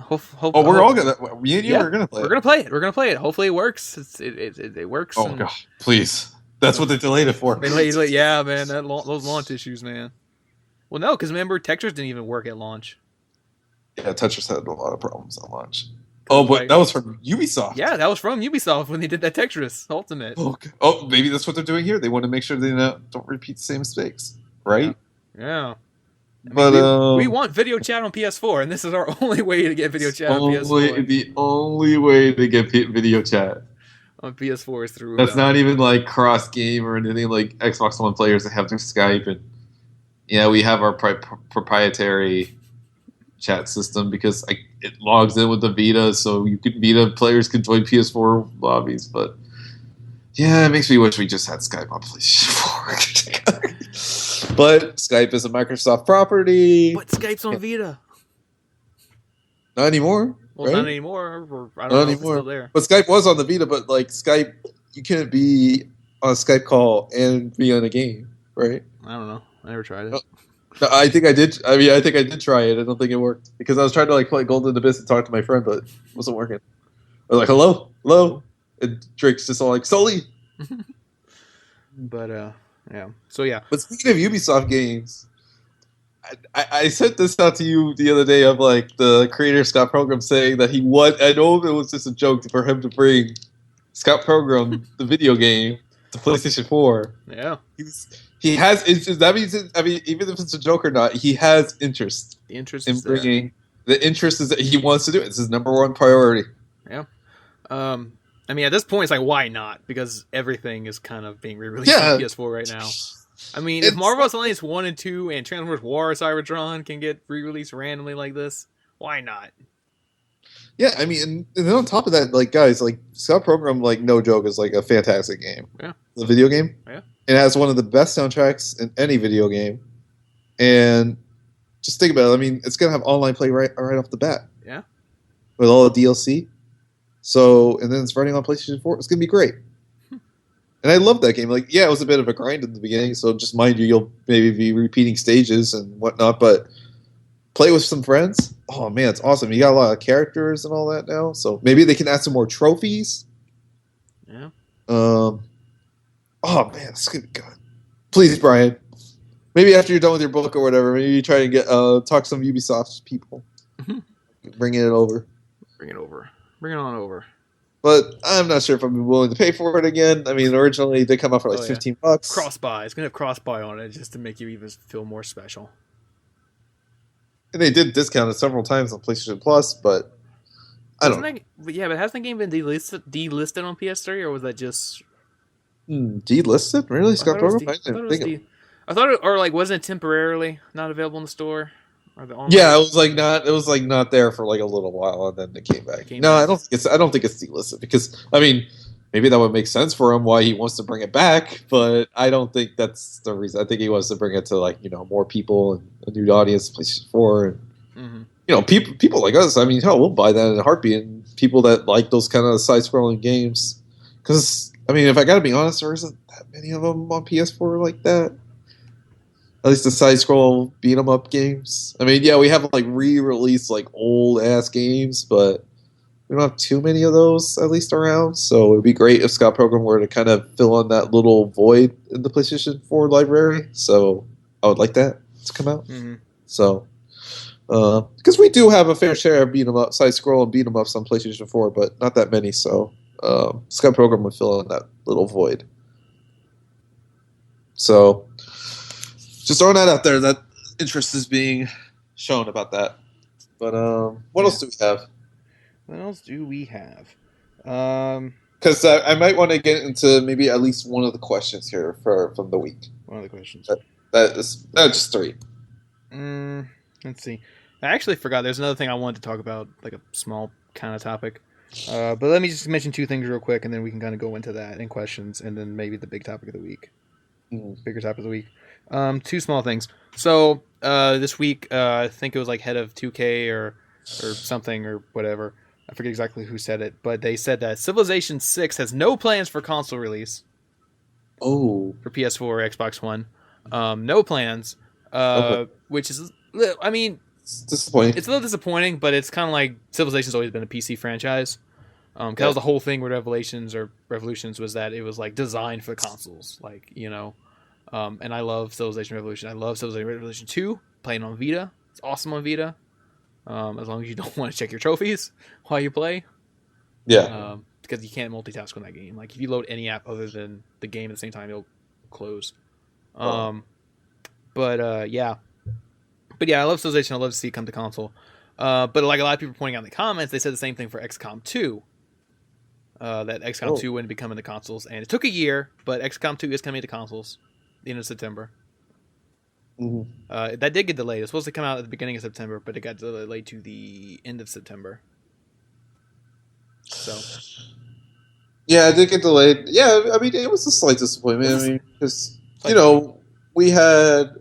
We're all gonna. Me and you are gonna play it. We're gonna play it. Hopefully it works. It works. Oh gosh, please. That's what they delayed it for. Yeah, man. Those launch issues, man. Well, no, because remember, Tetris didn't even work at launch. Yeah, Tetris had a lot of problems at launch. Oh, but that was from Ubisoft. Yeah, that was from Ubisoft when they did that Tetris Ultimate. Oh, maybe that's what they're doing here. They want to make sure they don't repeat the same mistakes, right? Yeah. But we want video chat on PS4, and this is our only way to get video chat on PS4. The only way to get video chat on PS4 is through. That's not even like cross game or anything like Xbox One players that have to Skype, and we have our proprietary chat system because it logs in with the Vita, so Vita players can join PS4 lobbies. But yeah, it makes me wish we just had Skype on PlayStation 4. But Skype is a Microsoft property. But Skype's on Vita. Not anymore. Well, right? Not anymore. I don't know if it's still there. But Skype was on the Vita, but like Skype, you can't be on a Skype call and be on a game, right? I don't know. I never tried it. No, I think I did. I mean, I think I did try it. I don't think it worked because I was trying to like play Golden Abyss and talk to my friend, but it wasn't working. I was like, hello, and Drake's just all like, Sully. But yeah. So yeah. But speaking of Ubisoft games, I sent this out to you the other day of like the creator Scott Pilgrim saying that I know it was just a joke for him to bring Scott Pilgrim the video game to PlayStation 4. Yeah, He has interest. That means even if it's a joke or not, he has interest. the interest In is there. bringing the interest is that he wants to do it. It's his number one priority. Yeah. I mean, at this point, it's like, why not? Because everything is kind of being re-released on PS4 right now. I mean, if Marvel's Alliance 1 and 2 and Transformers War Cybertron can get re-released randomly like this, why not? Yeah, I mean, and then on top of that, like, guys, like, Scott Pilgrim, like, no joke, is like a fantastic game. Yeah. The video game. Yeah. It has one of the best soundtracks in any video game. And just think about it. I mean, it's going to have online play right off the bat. Yeah. With all the DLC. So, and then it's running on PlayStation 4. It's going to be great. And I love that game. Like, yeah, it was a bit of a grind in the beginning. So just mind you, you'll maybe be repeating stages and whatnot. But play with some friends. Oh, man, it's awesome. You got a lot of characters and all that now. So maybe they can add some more trophies. Yeah. Oh, man, it's going to be good. Please, Brian. Maybe after you're done with your book or whatever, maybe you try to get talk to some Ubisoft people. Bring it over. Bring it over. Bring it on over. But I'm not sure if I'm willing to pay for it again. I mean, originally they come out for like $15. Cross-buy. It's going to have cross-buy on it just to make you even feel more special. And they did discount it several times on PlayStation Plus, but I don't know. Yeah, but hasn't the game been delisted on PS3, or was that just... Delisted? Really? Scott Pilgrim? I thought it, or like, wasn't it temporarily not available in the store? Yeah, it was like not there for like a little while, and then it came back. I don't think it's delisted because I mean, maybe that would make sense for him why he wants to bring it back, but I don't think that's the reason. I think he wants to bring it to like more people and a new audience, PlayStation 4, and people like us. I mean, hell, we'll buy that in a heartbeat. And people that like those kind of side-scrolling games, because I mean, if I got to be honest, there isn't that many of them on PS4 like that. At least the side-scroll beat-em-up games. I mean, yeah, we have like re-released like old-ass games, but we don't have too many of those at least around. So it'd be great if Scott Pilgrim were to kind of fill in that little void in the PlayStation 4 library. So I would like that to come out. So because we do have a fair share of beat-em-up, side-scroll and beat-em-ups on PlayStation 4, but not that many. So Scott Pilgrim would fill in that little void. So. Just throwing that out there, that interest is being shown about that. But what else do we have? What else do we have? Because I might want to get into maybe at least one of the questions here from the week. One of the questions. That is just three. Let's see. I actually forgot. There's another thing I wanted to talk about, like a small kind of topic. But let me just mention two things real quick, and then we can kind of go into that in questions, and then maybe the big topic of the week. Bigger topic of the week. Two small things. So this week, I think it was like head of 2K or something or whatever. I forget exactly who said it, but they said that Civilization 6 has no plans for console release. Oh, for PS4 or Xbox One, no plans. Which is, I mean, it's disappointing. It's a little disappointing, but it's kind of like Civilization's always been a PC franchise. That was the whole thing with Revolutions was that it was like designed for consoles, like and I love Civilization Revolution. I love Civilization Revolution 2, playing on Vita. It's awesome on Vita. As long as you don't want to check your trophies while you play. Yeah. Because you can't multitask on that game. Like, if you load any app other than the game at the same time, it'll close. But yeah, I love Civilization. I love to see it come to console. But like a lot of people pointing out in the comments, they said the same thing for XCOM 2. That XCOM 2 wouldn't be coming to consoles. And it took a year, but XCOM 2 is coming to consoles the end of September. That did get delayed. It was supposed to come out at the beginning of September, but it got delayed to the end of September. So, yeah, it did get delayed. Yeah, I mean, it was a slight disappointment. I mean, because we had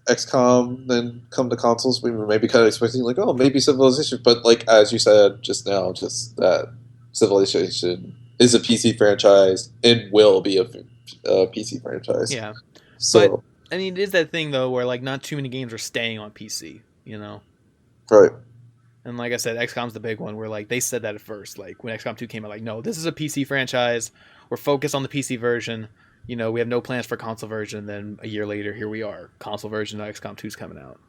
XCOM then come to consoles. We were maybe kind of expecting like, oh, maybe Civilization, but like as you said just now, just that Civilization is a PC franchise and will be a PC franchise. Yeah, so. But, I mean, it is that thing, though, where, like, not too many games are staying on PC, Right. And like I said, XCOM's the big one, where, like, they said that at first. Like, when XCOM 2 came out, like, no, this is a PC franchise. We're focused on the PC version. you know, we have no plans for console version. Then a year later, here we are, console version of XCOM 2 is coming out.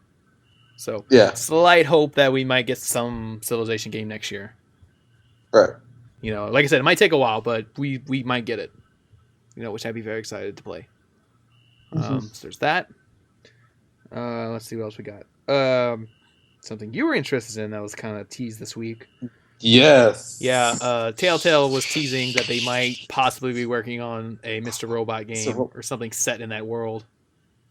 So Yeah. slight hope that we might get some Civilization game next year. Right. You know, like I said, it might take a while, but we might get it. You know, which I'd be very excited to play. So there's that. Let's see what else we got. Something you were interested in that was kind of teased this week. Yes. Yeah, Telltale was teasing that they might possibly be working on a Mr. Robot game or something set in that world.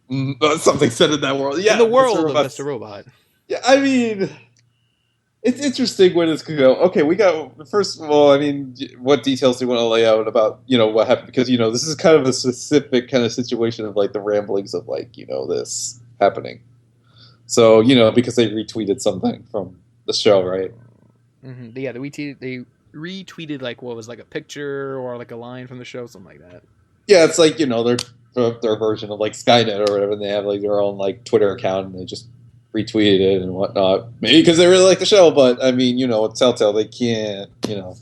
Something set in that world. Yeah, in the world of Mr. Robot. Yeah, I mean, it's interesting when it's going to go. Okay, we got, first of all, I mean, what details do you want to lay out about, you know, what happened? Because, you know, this is kind of a specific kind of situation of, like, the ramblings of, like, you know, this happening. So, you know, because they retweeted something from the show, right? Mm-hmm. Yeah, they retweeted, like, what was, like, a picture or, like, a line from the show, something like that. Yeah, it's like, you know, their version of, like, Skynet or whatever, and they have, like, their own, like, Twitter account, and they just retweeted it and whatnot. Maybe because they really like the show, but, I mean, you know, it's Telltale. They can't, you know.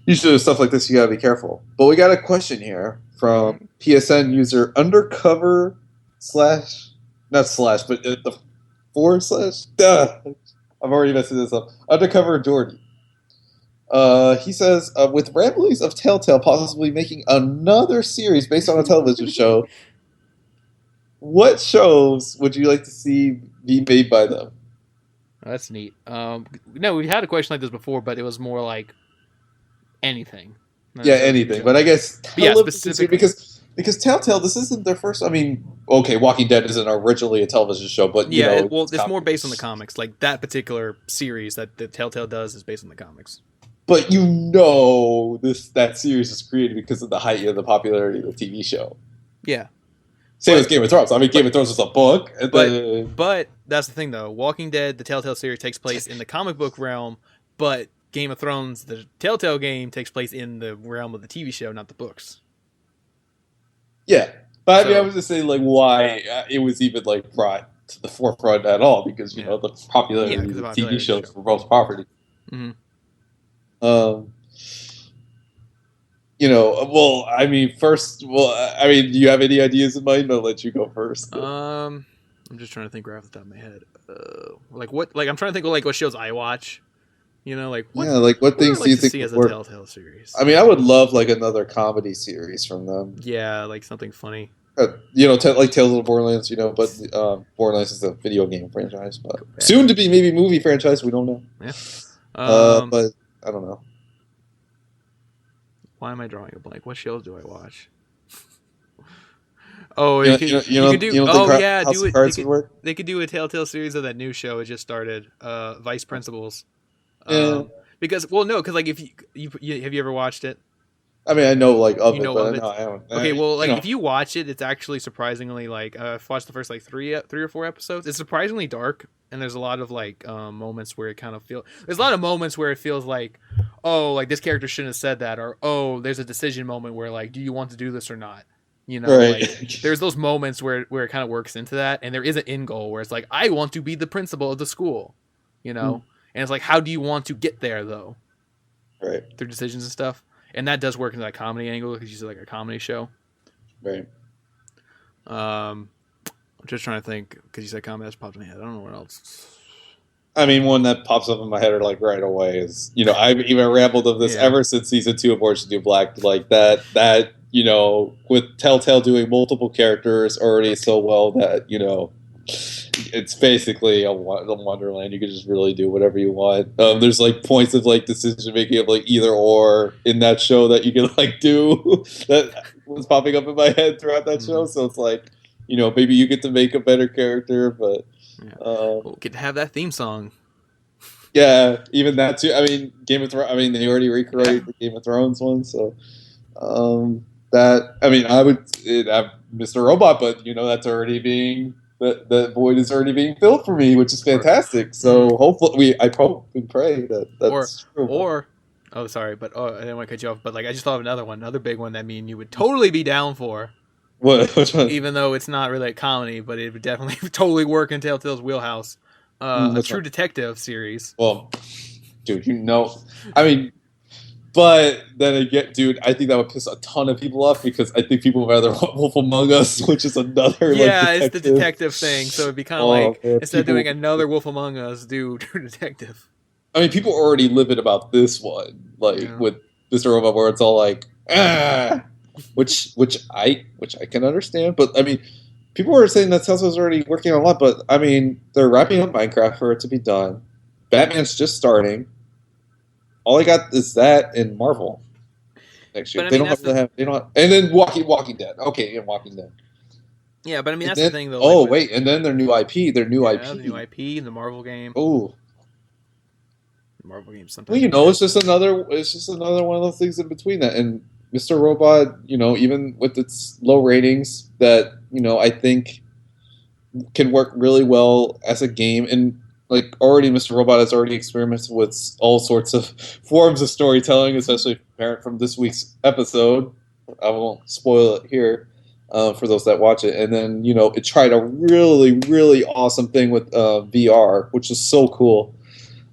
Usually with stuff like this, you gotta be careful. But we got a question here from PSN user undercover slash, not slash, but the forward slash? Duh! I'm already messing this up. Undercover Jordy. He says, with ramblings of Telltale possibly making another series based on a television show, what shows would you like to see be made by them? Oh, that's neat. No, we had a question like this before, but it was more like anything. Yeah, anything. But I guess specifically because Telltale, this isn't their first. I mean, okay, Walking Dead isn't originally a television show, but you know, it's more based on the comics. Like that particular series that the Telltale does is based on the comics. But you know, that series was created because of the height of the popularity of the TV show. Yeah. Same as Game of Thrones. I mean, Game of Thrones was a book. But that's the thing, though. Walking Dead, the Telltale series, takes place in the comic book realm, but Game of Thrones, the Telltale game, takes place in the realm of the TV show, not the books. Yeah. But I mean, I was just saying, like, why it was even, like, brought to the forefront at all, because, you know, the popularity of the TV shows were both property. Mm-hmm. You know, well, I mean, do you have any ideas in mind? I'll let you go first. I'm just trying to think right off the top of my head. I'm trying to think of, like, what shows I watch. You know, like, what things do you think see as a Telltale series? I mean, I would love, like, another comedy series from them. Yeah, like something funny. You know, like Tales of the Borderlands, you know, but Borderlands is a video game franchise, but soon to be maybe movie franchise, we don't know. Yeah. But I don't know. Why am I drawing a blank? What shows do I watch? Oh, you could do. They could do a Telltale series of that new show it just started, Vice Principals. Because like if you have you ever watched it? I mean, I know like of it, but I haven't. Okay, well, like if you watch it, it's actually surprisingly like I've watched the first like three or four episodes. It's surprisingly dark, and there's a lot of like moments where it kind of there's a lot of moments where it feels like, oh, like this character shouldn't have said that, or oh, there's a decision moment where like, do you want to do this or not? You know, right. Like there's those moments where it kind of works into that, and there is an end goal where it's like, I want to be the principal of the school, you know, and it's like, how do you want to get there though? Right. Through decisions and stuff. And that does work into that comedy angle because you said like a comedy show. Right. I'm just trying to think because you said comedy that's popped in my head. I don't know what else. I mean, one that pops up in my head like right away is, you know, I've even rambled of this ever since season 2 of Orange is the New Black. Like that, you know, with Telltale doing multiple characters already so well that, you know, it's basically a Wonderland. You can just really do whatever you want. There's like points of like decision making of like either or in that show that you can like do that was popping up in my head throughout that show. So it's like, you know, maybe you get to make a better character, but we'll get to have that theme song. Yeah, even that too. I mean, Game of Thrones. I mean, they already recreated the Game of Thrones one, so that. I mean, I would have Mr. Robot, but you know, that's already being. That void is already being filled for me, which is fantastic. So hopefully, I hope and pray that's true. I didn't want to cut you off, but like I just thought of another big one that me and you would totally be down for. What? Which one? Even though it's not really a comedy, but it would definitely totally work in Telltale's wheelhouse. A True Detective series. Well, dude, you know, I mean, But then again, dude, I think that would piss a ton of people off because I think people would rather want Wolf Among Us, which is another Yeah, detective. it's the detective thing, so it'd be kind of Man, instead of doing another Wolf Among Us, do True Detective. I mean, people are already livid about this one, with Mr. Robot, where it's all like, which I can understand. But I mean, people were saying that Telltale's already working on a lot. But I mean, they're wrapping up Minecraft for it to be done. Batman's just starting. All I got is that in Marvel next year. They don't have, and then Walking Dead. Okay, and Walking Dead. Yeah, but I mean, and that's then, the thing, though. Wait, and then their new IP. The new IP, the Marvel game. Oh. Marvel games sometimes. Well, it's just another one of those things in between that. And Mr. Robot, even with its low ratings, that I think can work really well as a game. And like already, Mr. Robot has already experimented with all sorts of forms of storytelling, especially apparent from this week's episode. I won't spoil it here for those that watch it. And then it tried a really, really awesome thing with VR, which is so cool.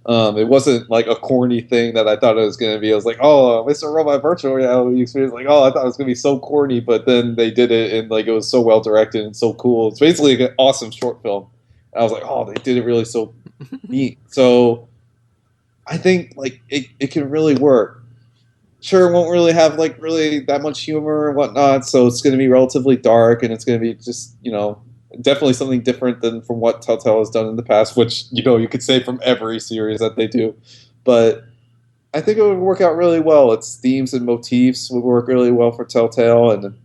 It wasn't like a corny thing that I thought it was going to be. I was like, oh, Mr. Robot virtual reality experience. Like, oh, I thought it was going to be so corny, but then they did it and like it was so well directed and so cool. It's basically an awesome short film. And I was like, oh, they did it really so neat. So I think like it can really work. Sure, it won't really have like really that much humor and whatnot. So it's going to be relatively dark and it's going to be just definitely something different than from what Telltale has done in the past, which you could say from every series that they do. But I think it would work out really well. Its themes and motifs would work really well for Telltale, and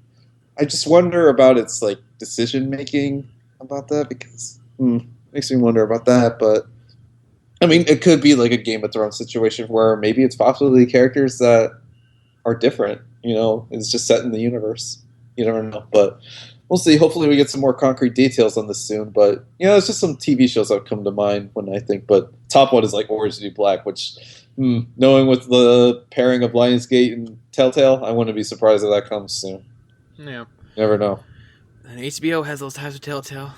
I just wonder about its like decision making about that because makes me wonder about that. But I mean, it could be like a Game of Thrones situation where maybe it's possibly characters that are different. It's just set in the universe. You never know, but. We'll see. Hopefully we get some more concrete details on this soon. But, it's just some TV shows that come to mind when I think. But top one is like Orange is the New Black, which, knowing with the pairing of Lionsgate and Telltale, I wouldn't be surprised if that comes soon. Yeah. Never know. And HBO has those types of Telltale.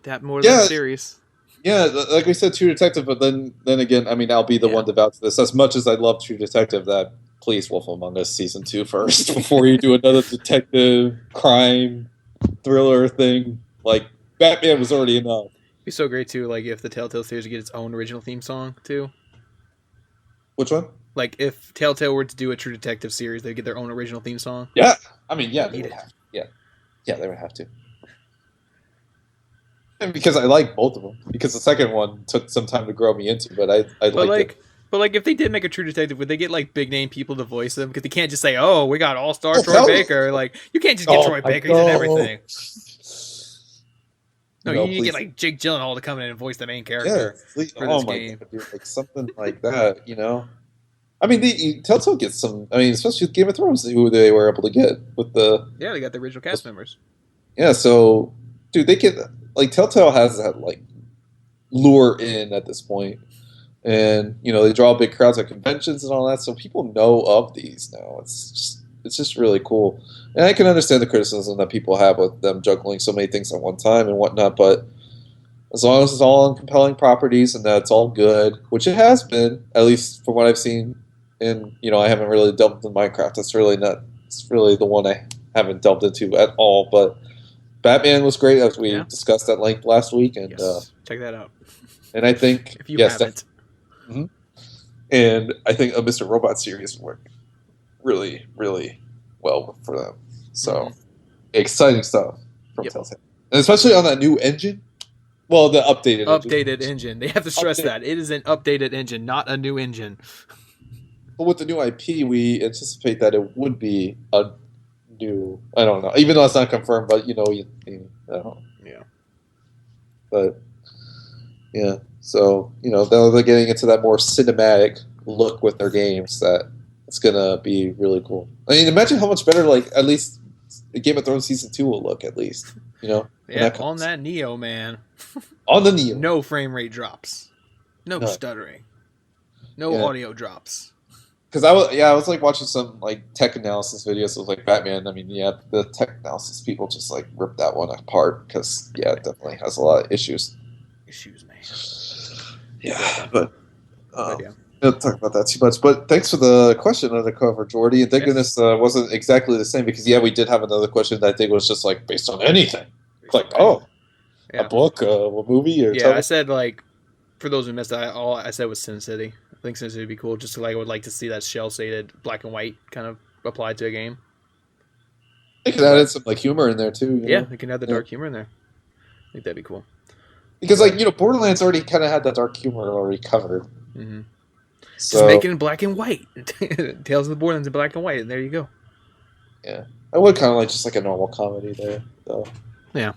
That more than series. Yeah, like we said, True Detective. But then again, I mean, I'll be the one to vouch for this. As much as I love True Detective, that please Wolf Among Us Season 2 first before you do another detective crime thriller thing. Like Batman was already enough. It'd be so great too, like if the Telltale series would get its own original theme song too. Which one? Like if Telltale were to do a True Detective series, they'd get their own original theme song. Yeah, I mean, yeah, they would have. Yeah, they would have to. And because I like both of them, because the second one took some time to grow me into, but I like it. But like, if they did make a True Detective, would they get like big name people to voice them? Because they can't just say, "Oh, we got all star Troy Baker." Like, you can't just get Troy Baker; he's in everything. No, you need to get like Jake Gyllenhaal to come in and voice the main character for this game. God, dude, like something like that, I mean, Telltale gets some. I mean, especially with Game of Thrones, who they were able to get with the. Yeah, they got the original cast members. Yeah, so dude, they get like Telltale has that like lure in at this point. And they draw big crowds at conventions and all that, so people know of these now. It's just really cool, and I can understand the criticism that people have with them juggling so many things at one time and whatnot. But as long as it's all on compelling properties and that it's all good, which it has been, at least from what I've seen, and I haven't really delved into Minecraft. It's really the one I haven't delved into at all. But Batman was great, as we discussed at length last week, and check that out. And I think if you haven't. Mm-hmm. And I think a Mr. Robot series would work really, really well for them. So, exciting stuff from Telltale. And especially on that new engine. Well, the updated engine. They have to stress that. It is an updated engine, not a new engine. But with the new IP, we anticipate that it would be a new... I don't know. Even though it's not confirmed, but, I don't know. Yeah. But, yeah. So, they're getting into that more cinematic look with their games that it's going to be really cool. I mean, imagine how much better, like, at least Game of Thrones Season 2 will look, at least. Yeah, on that Neo, man. On the Neo. No frame rate drops. No stuttering. No audio drops. Because I was, like, watching some, like, tech analysis videos of, like, Batman. I mean, the tech analysis people just, like, ripped that one apart because, it definitely has a lot of issues. Issues, man. Yeah, but don't talk about that too much. But thanks for the question, Undercover Jordy. And thank Yes. goodness wasn't exactly the same because we did have another question that I think was just like based on anything. Based Like, on anything. a Yeah. book, a movie, or Yeah, I television. said like for those who missed it, all I said was Sin City. I think Sin City would be cool. Just like I would like to see that shell shaded black and white kind of applied to a game. They could add in But some like humor in there too, yeah, they can add the Yeah. dark humor in there. I think that'd be cool. Because But Borderlands already kind of had that dark humor already covered. mm-hmm. Just So make it in black and white. Tales of the Borderlands in black and white, and there you go. yeah, I would kind of like just like a normal comedy there, though. Yeah,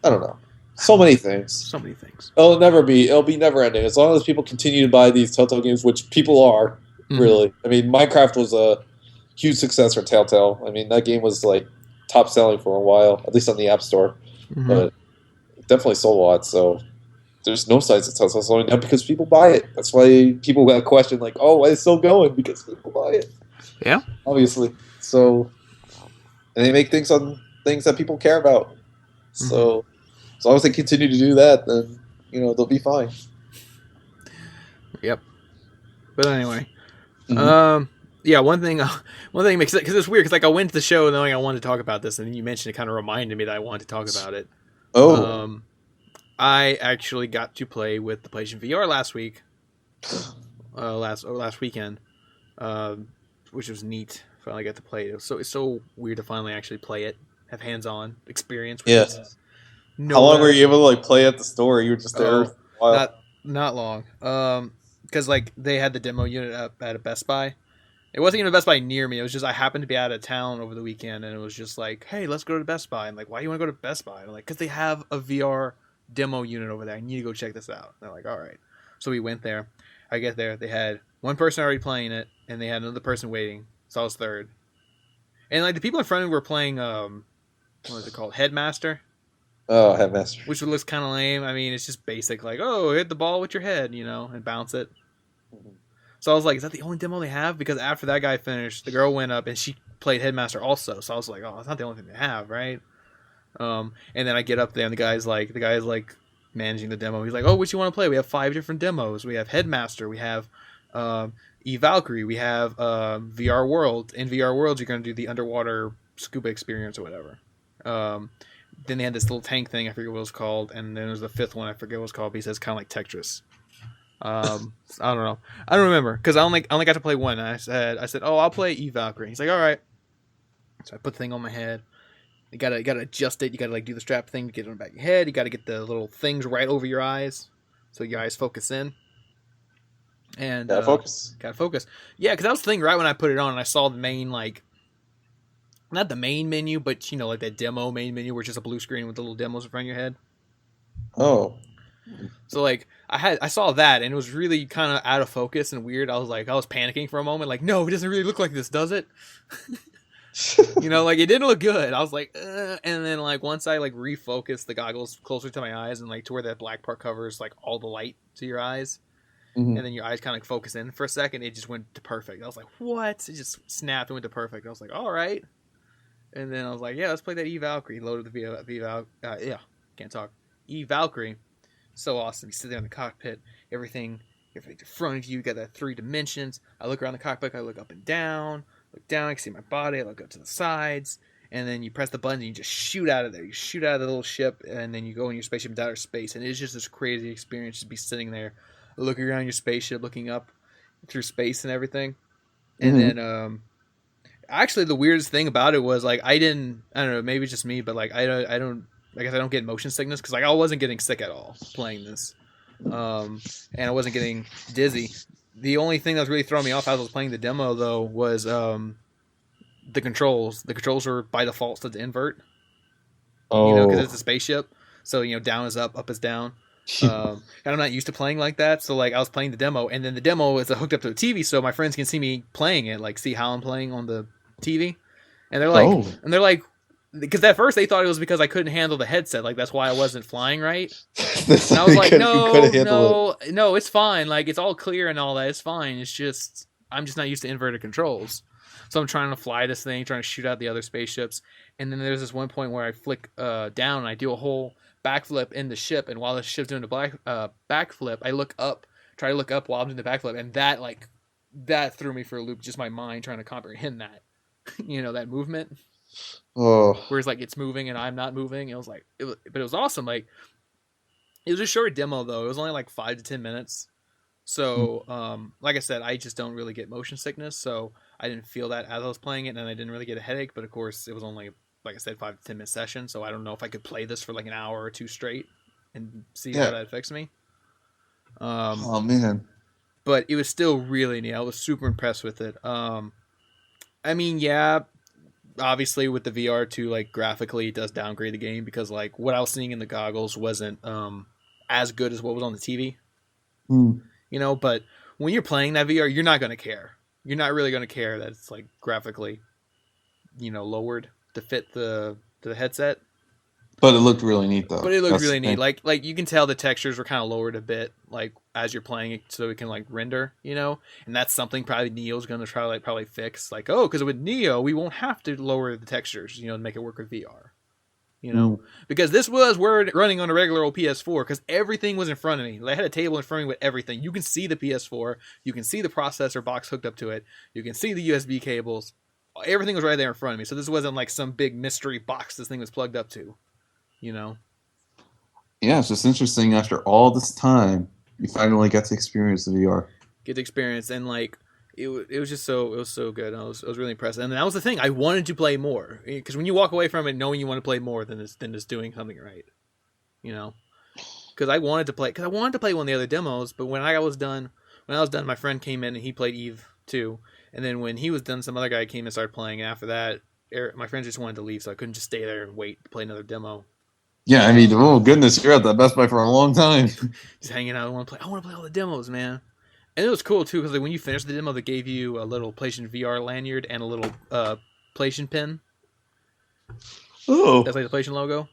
I don't know. So many things. so many things. It'll be never ending as long as people continue to buy these Telltale games, which people are really. I mean, Minecraft was a huge success for Telltale. I mean, that game was like top selling for a while, at least on the App Store, but it definitely sold a lot. So there's no signs of Telltale slowing down because people buy it. That's why people got questioned like, "Oh, why is it still going?" Because people buy it. Yeah, obviously. So and they make things on things that people care about. So as long as they continue to do that, then they'll be fine. Yep. But anyway, Mm-hmm. yeah. One thing makes it because it's weird because like I went to the show knowing I wanted to talk about this, and then you mentioned it, kind of reminded me that I wanted to talk about it. Oh, I actually got to play with the PlayStation VR last week, last weekend, which was neat. Finally got to play it. It's so weird to finally actually play it, have hands-on experience with it. How long were you able to like play at the store? You were just there for a while. Not long. Because like they had the demo unit up at a Best Buy. It wasn't even a Best Buy near me. It was just I happened to be out of town over the weekend, and it was just like, hey, let's go to Best Buy. I'm like, why do you want to go to Best Buy? And I'm like, because they have a VR demo unit over there. I need to go check this out. And they're like, all right. So we went there. I get there. They had one person already playing it, and they had another person waiting. So I was third. And like the people in front of me were playing, what was it called? Headmaster. Oh, Headmaster. Which looks kind of lame. I mean, it's just basic, like, oh, hit the ball with your head, and bounce it. So I was like, is that the only demo they have? Because after that guy finished, the girl went up and she played Headmaster also. So I was like, oh, it's not the only thing they have, right? And then I get up there and the guy's like managing the demo. He's like, oh, what you want to play? We have 5 different demos. We have Headmaster. We have Valkyrie. We have VR World. In VR World, you're going to do the underwater scuba experience or whatever. Then they had this little tank thing. I forget what it was called. And then there was the 5th one. I forget what it was called. But he says kind of like Tetris. I don't know. I don't remember because I only got to play one. And I said, oh, I'll play Valkyrie. He's like, all right. So I put the thing on my head. You gotta adjust it. You gotta like do the strap thing to get it on the back of your head. You gotta get the little things right over your eyes so your eyes focus in. And gotta focus. Gotta focus. Yeah, because that was the thing right when I put it on and I saw the main not the main menu, but like that demo main menu where it's just a blue screen with the little demos in front of your head. Oh. So like I saw that and it was really kind of out of focus and weird. I was panicking for a moment, like, no, it doesn't really look like this, does it? Like it didn't look good. I was like, and then like once I like refocused the goggles closer to my eyes and like to where that black part covers like all the light to your eyes, and then your eyes kind of focus in for a second, it just went to perfect. I was like, what? It just snapped and went to perfect. I was like, all right. And then I was like, yeah, let's play that Valkyrie. Loaded the can't talk. Valkyrie, so awesome. You sit there in the cockpit, everything in front of you. You got that 3 dimensions. I look around the cockpit. I look up and down. Look down, I can see my body, I look up to the sides, and then you press the button and you just shoot out of there. You shoot out of the little ship, and then you go in your spaceship into outer space, and it's just this crazy experience to be sitting there, looking around your spaceship, looking up through space and everything. And then, actually, the weirdest thing about it was, like, I don't know, maybe it's just me, but, like, I guess I don't get motion sickness, because, like, I wasn't getting sick at all playing this. And I wasn't getting dizzy. The only thing that was really throwing me off as I was playing the demo, though, was the controls. The controls were by default set to invert. Oh. Because it's a spaceship. So, down is up is down. And I'm not used to playing like that. So, like, I was playing the demo, and then the demo is hooked up to the TV, so my friends can see me playing it, like, see how I'm playing on the TV. And they're like, because at first they thought it was because I couldn't handle the headset, like that's why I wasn't flying right. And I was like, no, it's fine. Like it's all clear and all that. It's fine. It's just I'm just not used to inverted controls. So I'm trying to fly this thing, trying to shoot out the other spaceships. And then there's this one point where I flick down and I do a whole backflip in the ship. And while the ship's doing a backflip, I look up try to look up while I'm doing the backflip, and that threw me for a loop. Just my mind trying to comprehend that, that movement. Oh, Whereas like it's moving and I'm not moving. But it was awesome. Like it was a short demo though. It was only like 5 to 10 minutes. So, like I said, I just don't really get motion sickness, so I didn't feel that as I was playing it, and I didn't really get a headache. But of course, it was only, like I said, 5 to 10 minute session, so I don't know if I could play this for like an hour or two straight and see how that affects me. Oh man! But it was still really neat. I was super impressed with it. I mean, yeah, obviously with the VR too, like graphically, it does downgrade the game because like what I was seeing in the goggles wasn't as good as what was on the TV. But when you're playing that VR, you're not going to care. You're not really going to care that it's like graphically, lowered to fit the headset. But it looked really neat though. But it looked really neat. Like you can tell the textures were kind of lowered a bit, like as you're playing it, so it can like render, and that's something probably Neo's going to try to like probably fix. Like, because with Neo we won't have to lower the textures, to make it work with VR. Because this was running on a regular old PS4 because everything was in front of me. They had a table in front of me with everything. You can see the PS4. You can see the processor box hooked up to it. You can see the USB cables. Everything was right there in front of me. So this wasn't like some big mystery box this thing was plugged up to, Yeah, it's just interesting after all this time, you finally get to experience the VR. Get to experience and like it was just so good. I was really impressed, and that was the thing. I wanted to play more because when you walk away from it knowing you want to play more than just doing something right, Because I wanted to play one of the other demos, but when I was done, my friend came in and he played Eve too, and then when he was done, some other guy came and started playing. And after that, my friends just wanted to leave, so I couldn't just stay there and wait to play another demo. Yeah, I mean, oh goodness, you're at the Best Buy for a long time. Just hanging out. I want to play all the demos, man. And it was cool too because like, when you finished the demo, they gave you a little PlayStation VR lanyard and a little PlayStation pin. Oh, that's like the PlayStation logo.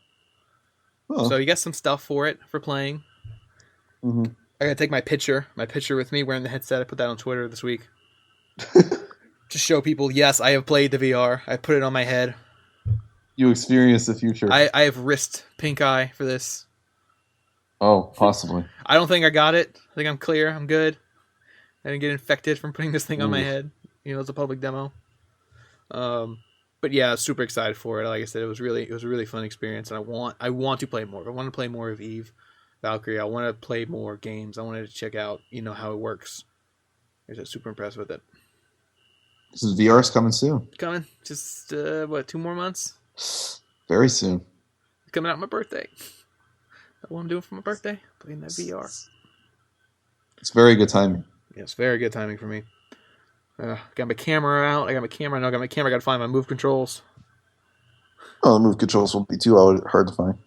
Oh. So you got some stuff for playing. Mm-hmm. I gotta take my picture with me wearing the headset. I put that on Twitter this week to show people. Yes, I have played the VR. I put it on my head. You experienced the future. I have risked pink eye for this. Oh, possibly. I don't think I got it. I think I'm clear. I'm good. I didn't get infected from putting this thing on my head. It's a public demo. But yeah, super excited for it. Like I said, it was a really fun experience, and I want to play more. I want to play more of Eve, Valkyrie. I want to play more games. I wanted to check out, how it works. I was super impressed with it. This is VR's coming soon. Coming, just 2 more months. Very soon. It's coming out on my birthday. That's what I'm doing for my birthday. Playing that VR. It's very good timing. Yes, very good timing for me. Got my camera out. I got my camera. I got to find my move controls. Oh, the move controls will be too hard to find.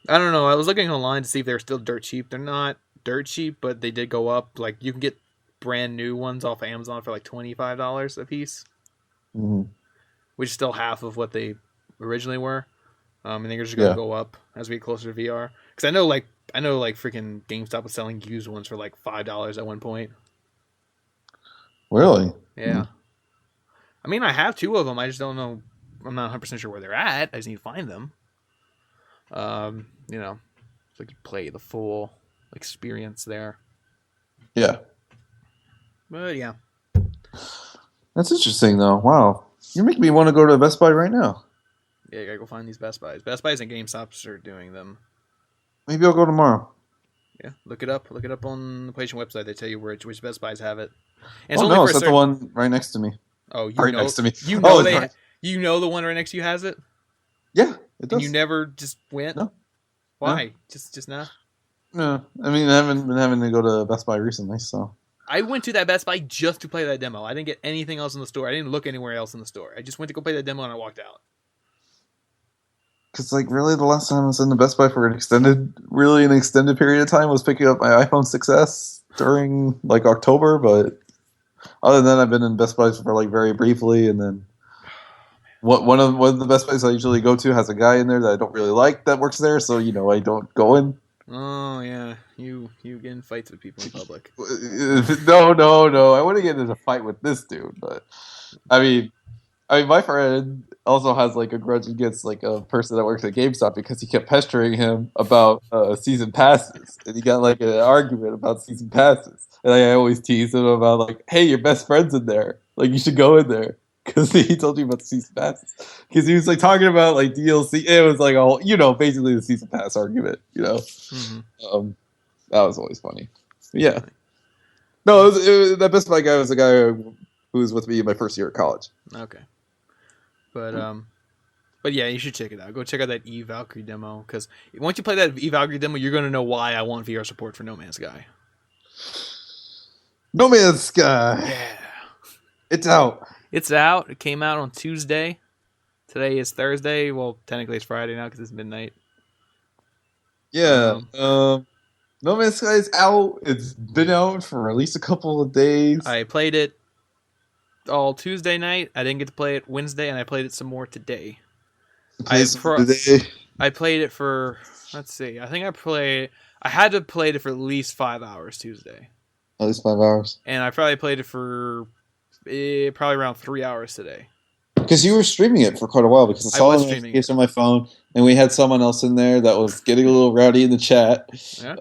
I don't know. I was looking online to see if they're still dirt cheap. They're not dirt cheap, but they did go up. Like you can get brand new ones off of Amazon for like $25 a piece, which is still half of what they originally were. I think they're just going to go up as we get closer to VR. Because I know freaking GameStop was selling used ones for like $5 at one point. Really? Yeah. I mean, I have 2 of them. I just don't know. I'm not 100% sure where they're at. I just need to find them. So I could play the full experience there. Yeah. But yeah. That's interesting, though. Wow. You're making me want to go to Best Buy right now. Yeah, you gotta go find these Best Buys. Best Buys and GameStops are doing them. Maybe I'll go tomorrow. Yeah, look it up. Look it up on the PlayStation website. They tell you which Best Buys have it. And it's not the one right next to me. Oh, next to me. You know the one right next to you has it. Yeah, it does. And you never just went. No. Why? No. Just not. No, I mean I haven't been having to go to Best Buy recently, so. I went to that Best Buy just to play that demo. I didn't get anything else in the store. I didn't look anywhere else in the store. I just went to go play that demo and I walked out. Because, really, the last time I was in the Best Buy for an extended period of time was picking up my iPhone 6S during, October, but other than that, I've been in Best Buys for, very briefly, and then one of the Best Buys I usually go to has a guy in there that I don't really like that works there, so, I don't go in. Oh, yeah. You get in fights with people in public. No. I wouldn't get in a fight with this dude, but, I mean, I mean, my friend also has like a grudge against like a person that works at GameStop because he kept pestering him about season passes, and he got like an argument about season passes. And I always tease him about like, "Hey, your best friend's in there. Like, you should go in there." Because he told you about the season passes. Because he was like talking about like DLC. It was like all basically the season pass argument. That was always funny. But yeah. No, that Best Buy guy was the guy who was with me in my first year at college. Okay. But yeah, you should check it out. Go check out that Eve Valkyrie demo, because once you play that Eve Valkyrie demo, you're going to know why I want VR support for No Man's Sky. No Man's Sky. Yeah. It's out. It's out. It came out on Tuesday. Today is Thursday. Well, technically it's Friday now because it's midnight. Yeah. No Man's Sky is out. It's been out for at least a couple of days. I played it all Tuesday night. I didn't get to play it Wednesday, and I played it some more today. I played it for, let's see, I had to play it for at least 5 hours Tuesday. At least 5 hours. And I probably played it for probably around 3 hours today. Because you were streaming it for quite a while, because I saw it on my phone, and we had someone else in there that was getting a little rowdy in the chat. Yeah.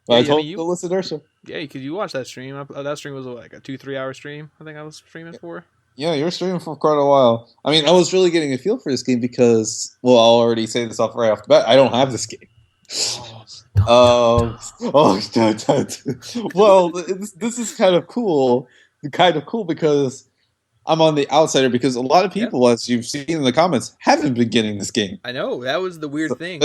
I told him to listen to our show. Yeah, because you watched that stream. That stream was like a 2-3 hour stream, I think I was streaming for. Yeah, you were streaming for quite a while. I mean, I was really getting a feel for this game because, well, I'll already say this right off the bat, I don't have this game. Well, this is kind of cool. Because I'm on the outsider, because a lot of people, as you've seen in the comments, haven't been getting this game. I know, that was the weird thing.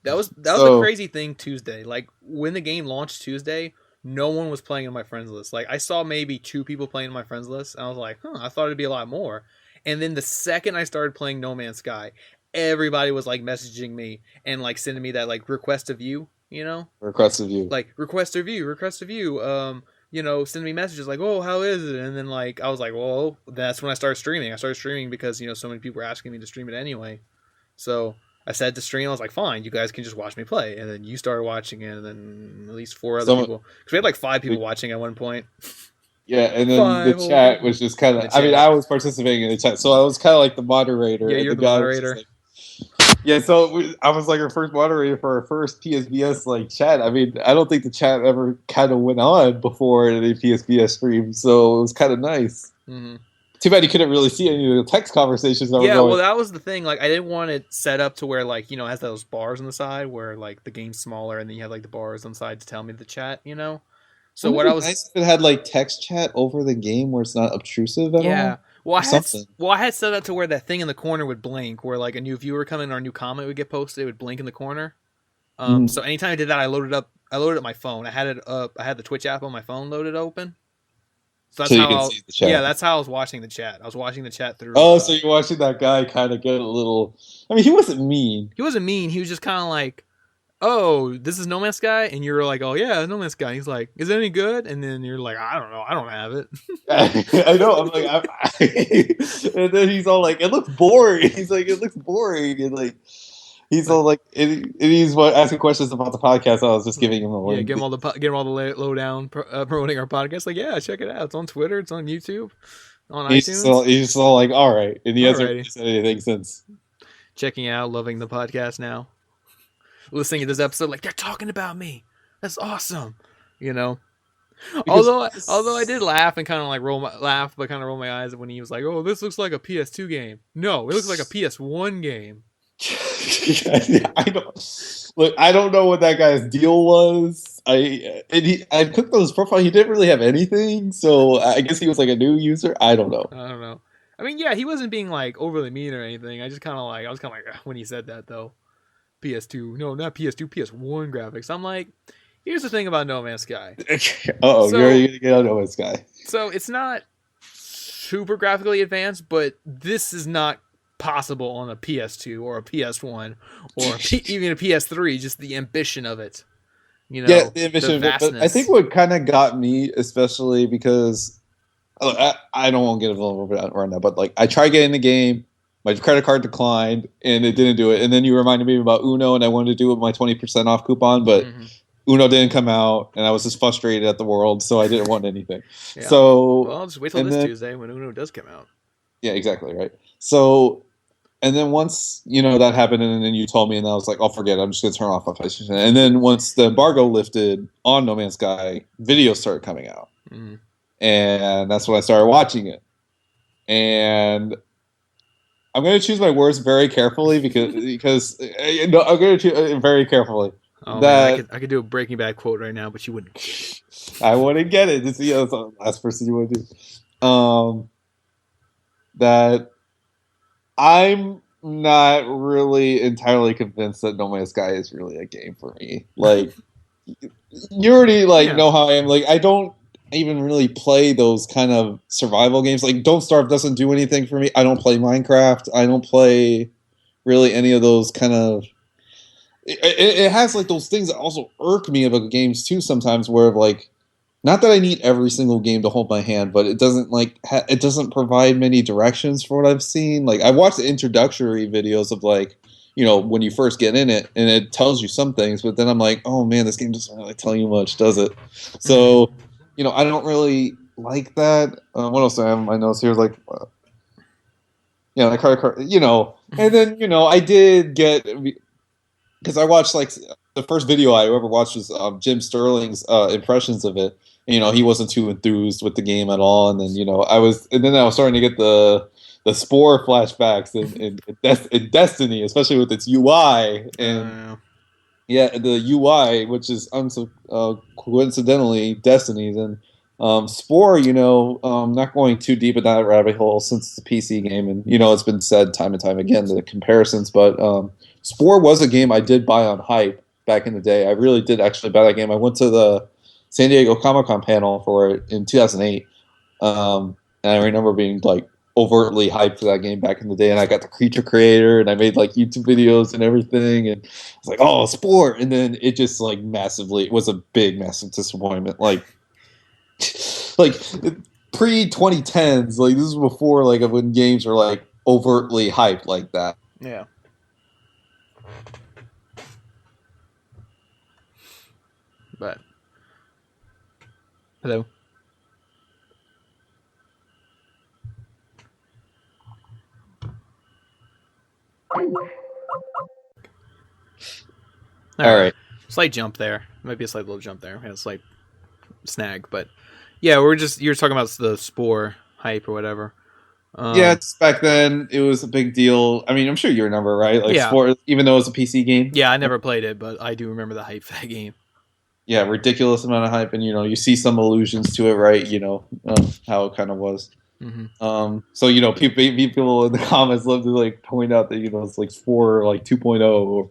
That was the crazy thing Tuesday. Like, when the game launched Tuesday, no one was playing in my friends list. Like, I saw maybe 2 people playing in my friends list, and I was like, I thought it'd be a lot more. And then the second I started playing No Man's Sky, everybody was like messaging me and like sending me that like request a view, Request a view. Like, request a view. Send me messages like, oh, how is it? And then like I was like, well, that's when I started streaming. I started streaming because so many people were asking me to stream it anyway. So I said to stream, I was like, fine, you guys can just watch me play. And then you started watching it, and then at least 4 other people. Because we had like 5 people watching at one point. Yeah, and then the chat was just kind of... I mean, I was participating in the chat, so I was kind of like the moderator. Yeah, you're the moderator. Yeah, so I was like our first moderator for our first PSBS like chat. I mean, I don't think the chat ever kind of went on before the PSBS stream, so it was kind of nice. Mm-hmm. Too bad you couldn't really see any of the text conversations that were going. Yeah, well, that was the thing. Like, I didn't want it set up to where, like, it has those bars on the side where, like, the game's smaller, and then you have, like, the bars on the side to tell me the chat, So what I was... nice if it had, like, text chat over the game where it's not obtrusive at all. Yeah. Well, I had set up to where that thing in the corner would blink, where, like, a new viewer coming or a new comment would get posted, it would blink in the corner. So anytime I did that, I loaded up my phone. I had it up. I had the Twitch app on my phone loaded open. So that's how you can see the chat. Yeah, that's how I was watching the chat. I was watching the chat through. Oh, so you're watching that guy kind of get a little... I mean, he wasn't mean. He wasn't mean. He was just kind of like, oh, this is No Man's Sky? And you're like, oh, yeah, No Man's Sky. He's like, is it any good? And then you're like, I don't know. I don't have it. I know. I'm like... and then he's all like, it looks boring. He's like, it looks boring. And like... He's all like, he's asking questions about the podcast. I was just giving him the link. Yeah, give him all the lowdown promoting our podcast. Like, yeah, check it out. It's on Twitter. It's on YouTube. On iTunes. He's just all like, all right. And he hasn't said anything since. Checking out, loving the podcast now. Listening to this episode, like, they're talking about me. That's awesome. Although I did laugh and kind of like roll my eyes when he was like, oh, this looks like a PS2 game. No, it looks like a PS1 game. I don't know what that guy's deal was. I clicked on his profile. He didn't really have anything, so I guess he was like a new user. I don't know. I mean, yeah, he wasn't being like overly mean or anything. I was kind of like when he said that though. PS2, no, not PS2, PS1 graphics. I'm like, here's the thing about No Man's Sky. You're gonna get on No Man's Sky. So it's not super graphically advanced, but this is not possible on a PS2 or a PS1 or even a PS3. Just the ambition of it, Yeah, the ambition of it. But I think what kind of got me, especially because I don't want to get involved with it right now, but like I tried getting the game, my credit card declined, and it didn't do it. And then you reminded me about Uno, and I wanted to do it with my 20% off coupon, but Uno didn't come out, and I was just frustrated at the world, so I didn't want anything. Yeah. So I'll just wait till Tuesday when Uno does come out. Yeah, exactly, right. So, and then once that happened, and then you told me, and I was like, "I'll forget it. I'm just gonna turn off my PlayStation." And then once the embargo lifted on No Man's Sky, videos started coming out, Mm. and that's when I started watching it. And I'm gonna choose my words very carefully because no, I'm gonna choose very carefully. Oh man, That I could do a Breaking Bad quote right now, but you wouldn't get it. I wouldn't get it. This is the last person you want to do. That I'm not really entirely convinced that No Man's Sky is really a game for me. Like, you already Yeah. know how I am. Like, I don't even really play those kind of survival games. Like, Don't Starve doesn't do anything for me. I don't play Minecraft. I don't play really any of those kind of. It has like those things that also irk me about games too. Sometimes where like, not that I need every single game to hold my hand, but it doesn't it doesn't provide many directions for what I've seen. Like I watched the introductory videos of like, when you first get in it, and it tells you some things, but then I'm like, oh man, this game doesn't really tell you much, does it? So, I don't really like that. What else do I have in my notes here? Like, car, and then I did get because I watched like the first video I ever watched was Jim Sterling's impressions of it. He wasn't too enthused with the game at all, and then I was starting to get the Spore flashbacks in Destiny, especially with its UI and yeah, the UI, which is coincidentally Destiny's and Spore. Not going too deep in that rabbit hole since it's a PC game, and it's been said time and time again the comparisons, but Spore was a game I did buy on hype back in the day. I really did actually buy that game. I went to the San Diego Comic-Con panel for it in 2008, and I remember being like overtly hyped for that game back in the day. And I got the creature creator, and I made like YouTube videos and everything. And I was like, "Oh, Sport!" And then it just like massively, it was a big, massive disappointment. Like pre 2010s, like this is before like when games were like overtly hyped like that. Yeah. But hello. All right. Slight jump there. Might be a slight little jump there. We had a slight snag, but yeah, you're talking about the Spore hype or whatever. Yeah, just back then it was a big deal. I mean, I'm sure you remember, right? Like Yeah. Sport, even though it's a PC game. Yeah, I never played it, but I do remember the hype for that game. Yeah, ridiculous amount of hype, and you see some allusions to it, right? How it kind of was. Mm-hmm. So people in the comments love to like point out that it's like Spore like 2.0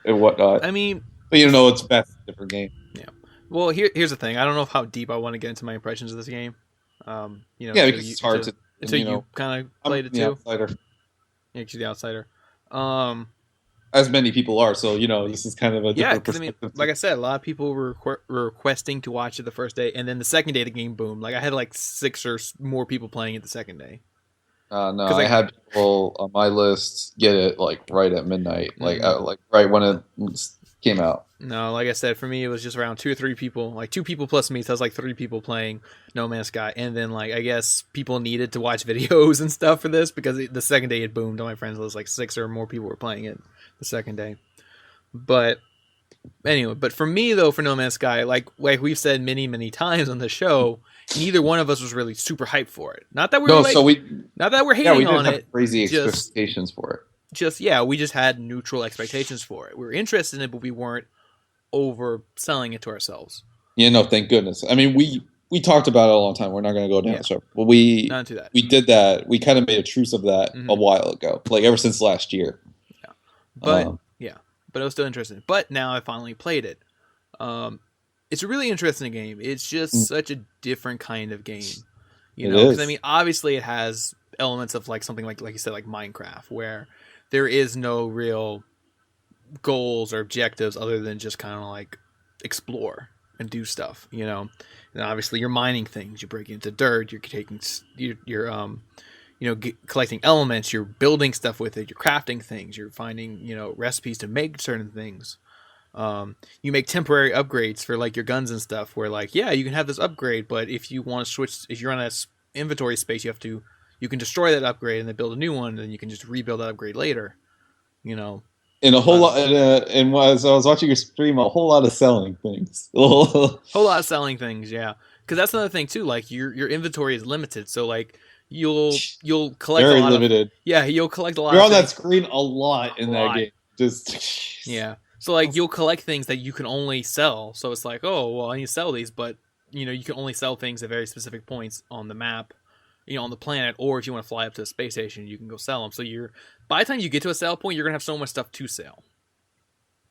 and whatnot. I mean, but it's best different game. Yeah. Well, here's the thing. I don't know how deep I want to get into my impressions of this game. Yeah, because it's hard until you kind of played it too. Outsider. Yeah, because you're the outsider. As many people are, so this is kind of a different perspective. I mean, like I said, a lot of people were requesting to watch it the first day, and then the second day the game boomed. Like I had like 6 or more people playing it the second day. No, I had people on my list get it like right at midnight, like right when it came out. No, like I said, for me it was just around 2 or 3 people, like 2 people plus me. So I was like 3 people playing No Man's Sky, and then like I guess people needed to watch videos and stuff for this because the second day it boomed on my friends list. Like 6 or more people were playing it the second day. But anyway, for me though, for No Man's Sky, like we've said many times on the show, neither one of us was really super hyped for it. Not that we're not that we're hating on it. Crazy expectations for it. We just had neutral expectations for it. We were interested in it, but we weren't overselling it to ourselves. Yeah, no, thank goodness. I mean, we talked about it a long time. We're not going to go down the show, but we did that. We kind of made a truce of that a while ago, like ever since last year. Yeah, but but it was still interesting. But now I finally played it. It's a really interesting game. It's just such a different kind of game, because I mean, obviously it has elements of like something like you said, like Minecraft, where there is no real goals or objectives other than just kind of like explore and do stuff, and obviously you're mining things, you're breaking into dirt, you're taking you're collecting elements, you're building stuff with it, you're crafting things, you're finding recipes to make certain things. You make temporary upgrades for like your guns and stuff where like you can have this upgrade, but if you want to switch, if you're on a inventory space, you have to you can destroy that upgrade and then build a new one, and then you can just rebuild that upgrade later. You know, And a whole lot, and as I was watching your stream, a whole lot of selling things. whole lot of selling things, yeah. Because that's another thing too. Like your inventory is limited, so like you'll collect Very a lot limited. you'll collect a lot. You're of on things. that screen a lot in that game. Just yeah. So like you'll collect things that you can only sell. So it's like, oh well, I need to sell these, but you can only sell things at very specific points on the map, on the planet, or if you want to fly up to the space station, you can go sell them. So by the time you get to a sell point, you're gonna have so much stuff to sell.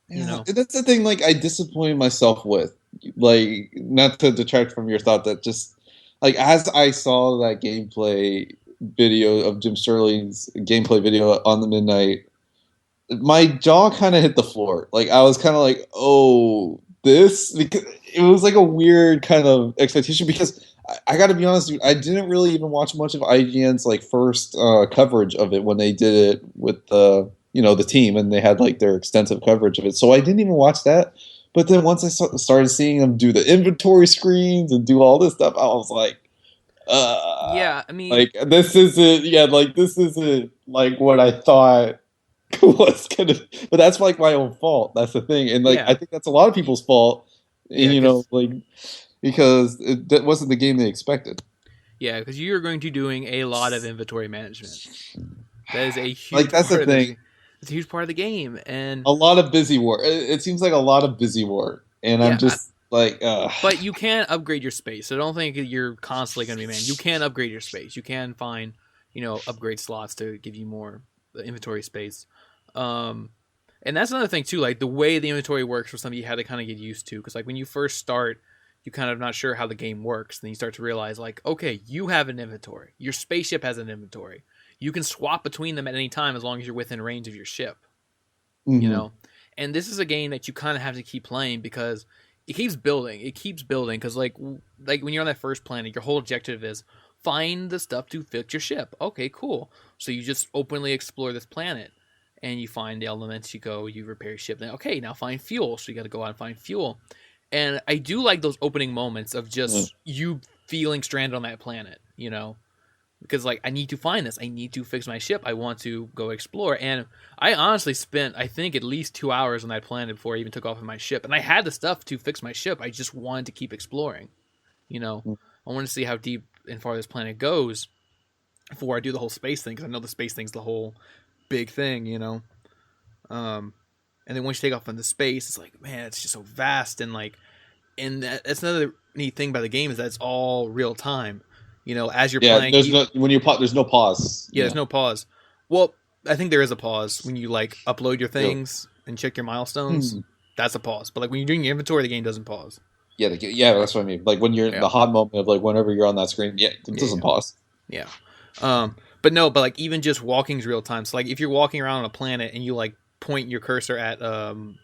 Yeah, that's the thing. Like, I disappointed myself with, like, not to detract from your thought that just like as I saw that gameplay video of Jim Sterling's gameplay video on the midnight, my jaw kind of hit the floor. Like, I was kind of like, oh, this, because it was like a weird kind of expectation because. I got to be honest, dude, I didn't really even watch much of IGN's like first coverage of it when they did it with the team and they had like their extensive coverage of it. So I didn't even watch that. But then once I started seeing them do the inventory screens and do all this stuff, I was like, yeah, I mean, like this isn't like what I thought was gonna. But that's like my own fault. That's the thing, and like I think that's a lot of people's fault. And like. Because that wasn't the game they expected. Yeah, because you're going to be doing a lot of inventory management. That is a huge like that's the thing. It's a huge part of the game, and a lot of busy work. It seems like a lot of busy work, and I'm just like. But you can upgrade your space. So I don't think you're constantly going to be man. You can upgrade your space. You can find upgrade slots to give you more inventory space. And that's another thing too. Like the way the inventory works for something you had to kind of get used to, because like when you first start. You kind of not sure how the game works. Then you start to realize, like, okay, you have an inventory. Your spaceship has an inventory. You can swap between them at any time as long as you're within range of your ship. Mm-hmm. And this is a game that you kind of have to keep playing because it keeps building. It keeps building because, like when you're on that first planet, your whole objective is find the stuff to fix your ship. Okay, cool. So you just openly explore this planet, and you find the elements. You repair your ship. Then, okay, now find fuel. So you got to go out and find fuel. And I do like those opening moments of just you feeling stranded on that planet, because like I need to find this. I need to fix my ship. I want to go explore. And I honestly spent, I think, at least 2 hours on that planet before I even took off in my ship. And I had the stuff to fix my ship. I just wanted to keep exploring. I wanted to see how deep and far this planet goes before I do the whole space thing, because I know the space thing's the whole big thing, And then once you take off into space, it's like, man, it's just so vast. And like, that's another neat thing about the game is that it's all real time. As you're playing. There's no pause. Yeah, there's no pause. Well, I think there is a pause when you like upload your things and check your milestones. That's a pause. But like when you're doing your inventory, the game doesn't pause. Yeah, that's what I mean. Like when you're in the hot moment of like whenever you're on that screen, it doesn't pause. Yeah. But like even just walking is real time. So like if you're walking around on a planet and you like point your cursor at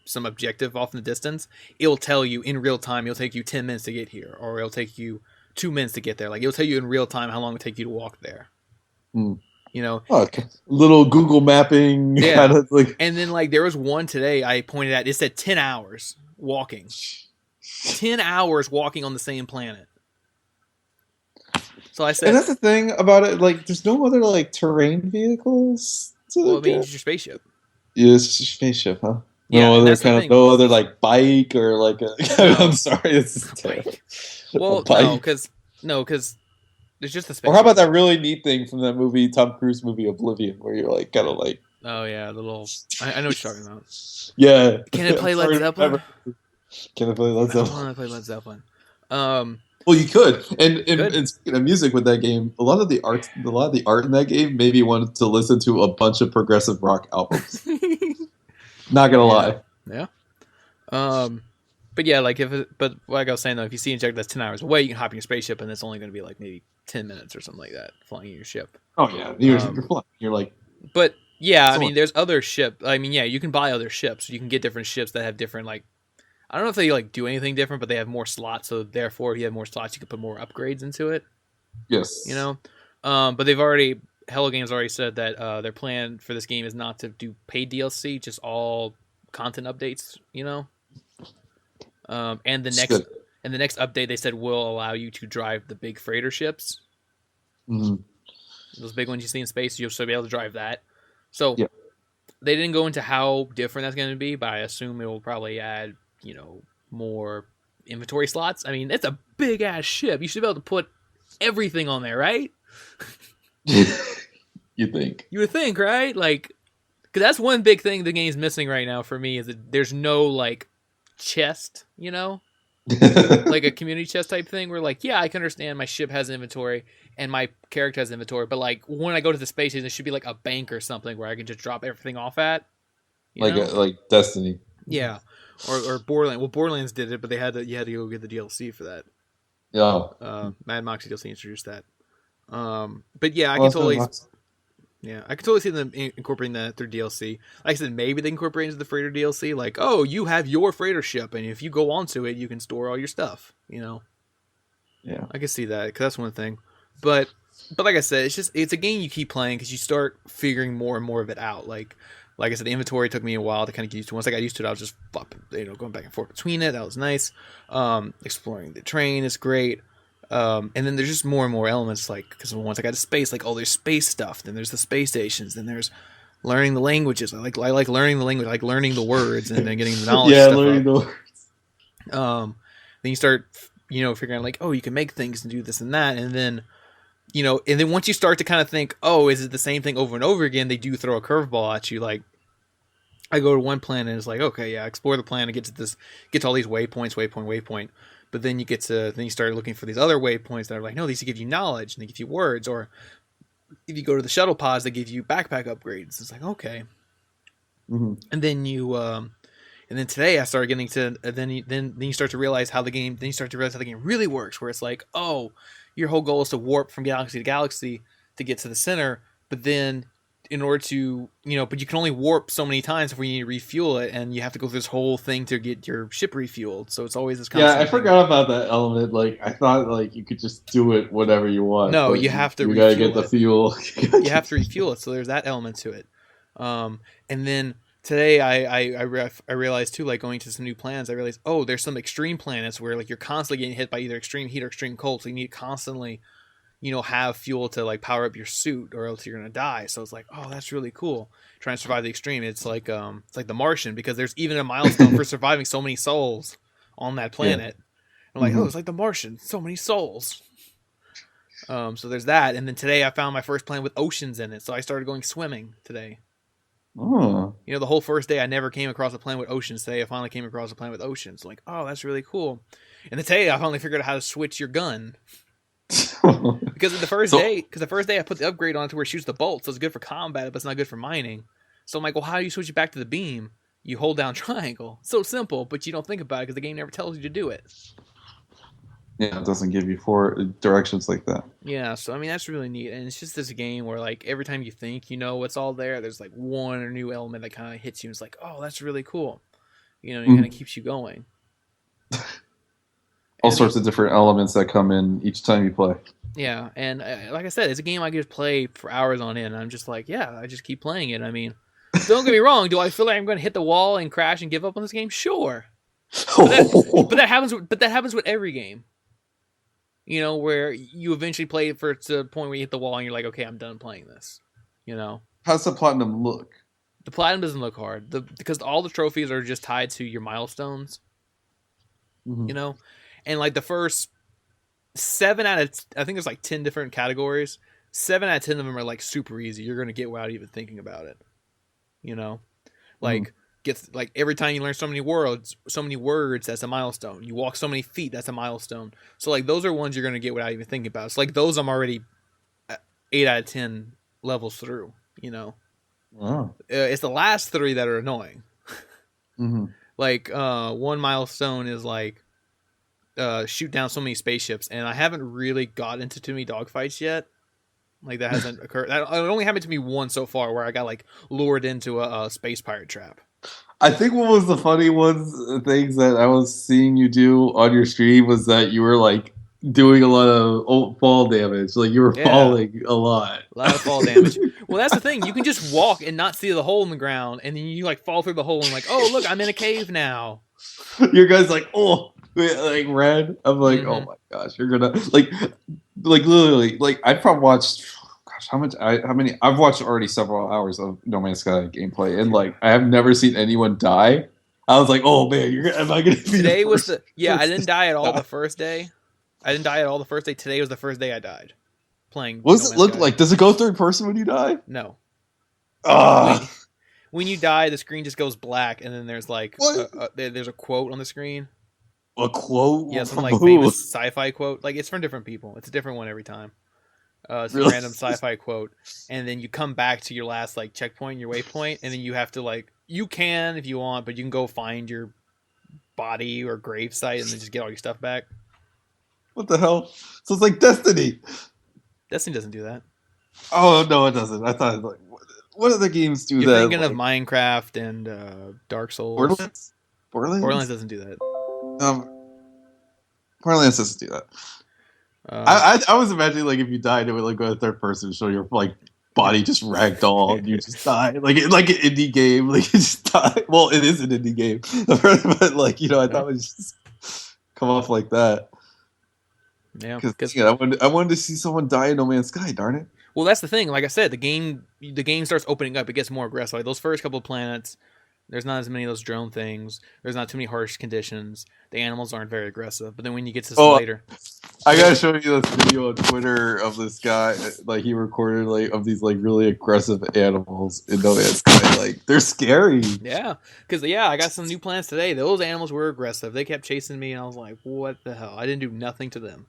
some objective off in the distance, it'll tell you in real time. It'll take you 10 minutes to get here, or it'll take you 2 minutes to get there. Like it'll tell you in real time how long it'll take you to walk there. Okay. Little Google mapping kind of like. And then like there was one today I pointed at. It said 10 hours walking. 10 hours walking on the same planet. So I said, and that's the thing about it. Like, there's no other like terrain vehicles. Well, I mean, it's your spaceship. Yeah, it's just a spaceship, huh? No other like bike or like a. No. I'm sorry, it's a bike. Well, no, because there's just a spaceship. Or how about that really neat thing from that movie, Tom Cruise movie Oblivion, where you're like kind of like. Oh yeah, the little. I know what you're talking about. Yeah. Can it play Led Zeppelin? Can it play Led Zeppelin? I want to play Led Zeppelin. Well, you could, and speaking of music with that game, a lot of the art in that game made me want to listen to a bunch of progressive rock albums. Not gonna lie. Yeah. But yeah, like but like I was saying though, if you see an objective that's 10 hours away, you can hop in your spaceship, and it's only going to be like maybe 10 minutes or something like that flying in your ship. Oh yeah, you're flying. You're like. But yeah, I mean, there's other ships. I mean, yeah, you can buy other ships. You can get different ships that have different like. I don't know if they like do anything different, but they have more slots. So therefore, if you have more slots, you can put more upgrades into it. Yes. But Hello Games already said that their plan for this game is not to do paid DLC, just all content updates. And the next update they said will allow you to drive the big freighter ships. Mm-hmm. those big ones you see in space. You'll still be able to drive that. So Yeah. they didn't go into how different that's going to be, but I assume it will probably add, more inventory slots. I mean, it's a big ass ship. You should be able to put everything on there, right? You think? You would think, right? Like, because that's one big thing the game's missing right now for me is that there's no like chest, like a community chest type thing where like, yeah, I can understand my ship has inventory and my character has inventory, but like when I go to the space station, there should be like a bank or something where I can just drop everything off at. Like Destiny. Yeah. Or Borderlands. Well, Borderlands did it, but you had to go get the DLC for that. Yeah. Mad Mox DLC introduced that. But yeah, I can totally see them incorporating that through DLC. Like I said, maybe they incorporate it into the freighter DLC. Like, oh, you have your freighter ship, and if you go onto it, you can store all your stuff. Yeah, I can see that because that's one thing. But like I said, it's a game you keep playing because you start figuring more and more of it out. Like I said, the inventory took me a while to kind of get used to. Once I got used to it, I was just going back and forth between it. That was nice. Exploring the train is great. And then there's just more and more elements, like, because once I got to space, like, there's space stuff, then there's the space stations, then there's learning the languages. I like learning the language, I like learning the words and then getting the knowledge. Yeah, learning the words. Then you start, figuring out, like, oh, you can make things and do this and that, and then, and then once you start to kind of think, oh, is it the same thing over and over again? They do throw a curveball at you, like, I go to one planet and it's like, okay, yeah, explore the planet, get to all these waypoint. But then you start looking for these other waypoints that are like, no, these give you knowledge and they give you words. Or if you go to the shuttle pods, they give you backpack upgrades. It's like, okay. Mm-hmm. And then and then today I started getting to, then you start to realize how the game really works, where it's like, oh, your whole goal is to warp from galaxy to galaxy to get to the center. But then in order to, but you can only warp so many times before you need to refuel it, and you have to go through this whole thing to get your ship refueled. So it's always this constant I forgot about that element. Like, I thought, like, you could just do it whatever you want. No, you have to refuel. You gotta get the fuel. You have to refuel it, so there's that element to it. And then today I realized, too, like, going to some new planets, I realized, oh, there's some extreme planets where, like, you're constantly getting hit by either extreme heat or extreme cold, so you need to constantly have fuel to like power up your suit or else you're going to die. So it's like, oh, that's really cool. Trying to survive the extreme. It's like The Martian, because there's even a milestone for surviving so many souls on that planet. Yeah. I'm like, oh, it's like The Martian, so many souls. So there's that. And then today I found my first planet with oceans in it. So I started going swimming today. Oh. The whole first day I never came across a planet with oceans. Today I finally came across a planet with oceans. Like, oh, that's really cool. And today I finally figured out how to switch your gun. Because the first day I put the upgrade on it to where it shoots the bolts, so it's good for combat, but it's not good for mining. So I'm like, well, how do you switch it back to the beam? You hold down triangle. So simple, but you don't think about it because the game never tells you to do it. Yeah, it doesn't give you 4 directions like that. Yeah, so I mean that's really neat, and it's just this game where like every time you think you know what's all there, there's like one or new element that kind of hits you. And it's like, oh, that's really cool. It kind of keeps you going. All sorts of different elements that come in each time you play. Yeah, and like I said, it's a game I could play for hours on end. I'm just like, yeah, I just keep playing it. I mean, don't get me wrong. Do I feel like I'm going to hit the wall and crash and give up on this game? Sure, but that happens. But that happens with every game. Where you eventually play it to the point where you hit the wall and you're like, okay, I'm done playing this. How's the platinum look? The platinum doesn't look hard because all the trophies are just tied to your milestones. Mm-hmm. And like the first 7 out of, I think there's like 10 different categories. 7 out of 10 of them are like super easy. You're going to get without even thinking about it. Like gets like every time you learn so many words, that's a milestone. You walk so many feet, that's a milestone. So like those are ones you're going to get without even thinking about. It's like those I'm already 8 out of 10 levels through. Wow. It's the last 3 that are annoying. Mm-hmm. Like one milestone is like shoot down so many spaceships, and I haven't really got into too many dogfights yet. Like that hasn't occurred. It only happened to me once so far, where I got like lured into a space pirate trap. I think what was the funny things that I was seeing you do on your stream was that you were like doing a lot of fall damage. Like you were falling a lot. A lot of fall damage. Well, that's the thing. You can just walk and not see the hole in the ground, and then you like fall through the hole and like, oh look, I'm in a cave now. Your guy's like, oh, like red. I'm like, oh my gosh, you're gonna like literally like I probably watched how many I've watched already several hours of No Man's Sky gameplay, and like I have never seen anyone die. I was like, oh man, am I gonna be Today the was first I person didn't to die at all die? the first day. I didn't die at all the first day. Today was the first day I died playing What No does it Man's look Sky. like? Does it go third person when you die? No. Ah, When you die, the screen just goes black, and then there's like what? there's a quote on the screen. A quote Yeah, some from like who? famous sci-fi quote. Like it's from different people. It's a different one every time. Some Really? random sci-fi quote, and then you come back to your last like checkpoint, your waypoint, and then you have to like you can if you want, but you can go find your body or grave site and then just get all your stuff back. What the hell? So it's like Destiny. Destiny doesn't do that. Oh no, it doesn't. I thought like what other games do You're that? thinking like, of Minecraft and Dark Souls. Borderlands? Borderlands doesn't do that. Borderlands doesn't do that. I was imagining like if you died, it would like go to third person, show your like body just ragdoll, and you just die like an indie game, like you just die. Well, it is an indie game, but like I thought it would just come off like that. Yeah, because I wanted to see someone die in No Man's Sky. Darn it. Well, that's the thing. Like I said, the game starts opening up. It gets more aggressive. Like those first couple of planets, there's not as many of those drone things. There's not too many harsh conditions. The animals aren't very aggressive. But then when you get to some later, I gotta show you this video on Twitter of this guy. Like he recorded like of these like really aggressive animals in No Man's Sky. Like they're scary. Yeah, because I got some new planets today. Those animals were aggressive. They kept chasing me, and I was like, "What the hell?" I didn't do nothing to them.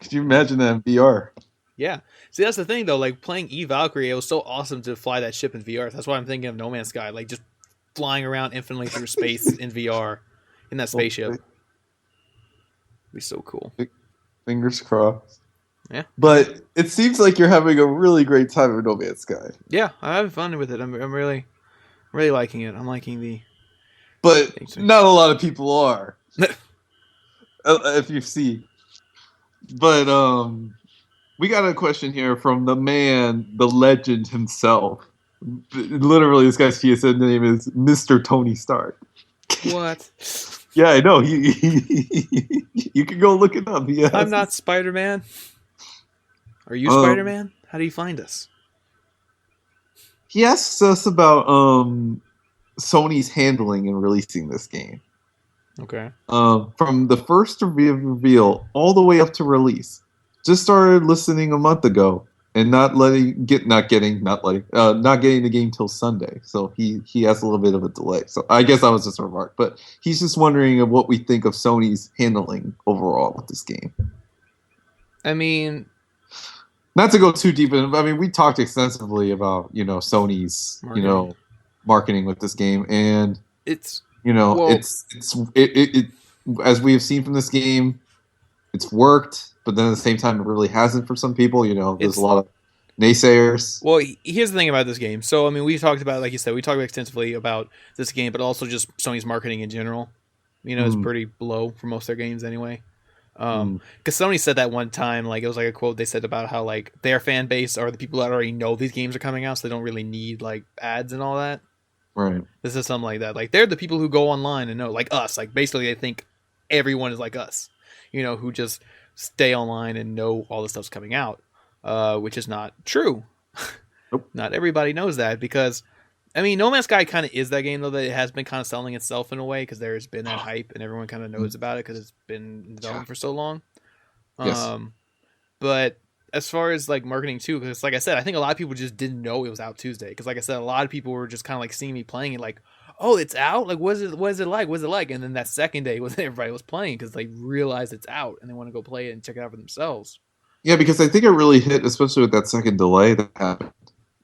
Could you imagine that in VR? Yeah. See, that's the thing, though. Like, playing Valkyrie, it was so awesome to fly that ship in VR. That's why I'm thinking of No Man's Sky. Like, just flying around infinitely through space in VR in that spaceship. It'd be so cool. Fingers crossed. Yeah. But it seems like you're having a really great time with No Man's Sky. Yeah, I'm having fun with it. I'm really liking it. I'm liking the... But not a lot of people are. If you've seen. But, we got a question here from the man, the legend himself. Literally, this guy's PSN name is Mr. Tony Stark. What? Yeah, I know. You can go look it up. I'm not Spider-Man. Are you Spider-Man? How do you find us? He asks us about Sony's handling and releasing this game. Okay. From the first reveal all the way up to release. Just started listening a month ago and not getting the game till Sunday. So he has a little bit of a delay. So I guess that was just a remark. But he's just wondering of what we think of Sony's handling overall with this game. I mean, not to go too deep in. I mean, we talked extensively about Sony's marketing with this game, and it's it as we have seen from this game, it's worked. But then at the same time, it really hasn't for some people. There's a lot of naysayers. Well, here's the thing about this game. So, I mean, we talked about, like you said, extensively about this game, but also just Sony's marketing in general. It's pretty low for most of their games anyway. Because Sony said that one time, like, it was like a quote they said about how, like, their fan base are the people that already know these games are coming out, so they don't really need, like, ads and all that. Right. This is something like that. Like, they're the people who go online and know, like us. Like, basically, they think everyone is like us, who just stay online and know all the stuff's coming out, which is not true. Nope. Not everybody knows that because, I mean, No Man's Sky kind of is that game, though, that it has been kind of selling itself in a way because there's been that hype and everyone kind of knows about it because it's been in development for so long. Yes. But as far as, like, marketing, too, because, like I said, I think a lot of people just didn't know it was out Tuesday because, like I said, a lot of people were just kind of, like, seeing me playing it, like, oh, it's out? Like, what is it like? What's it like? And then that second day, everybody was playing because they realized it's out and they want to go play it and check it out for themselves. Yeah, because I think it really hit, especially with that second delay that happened.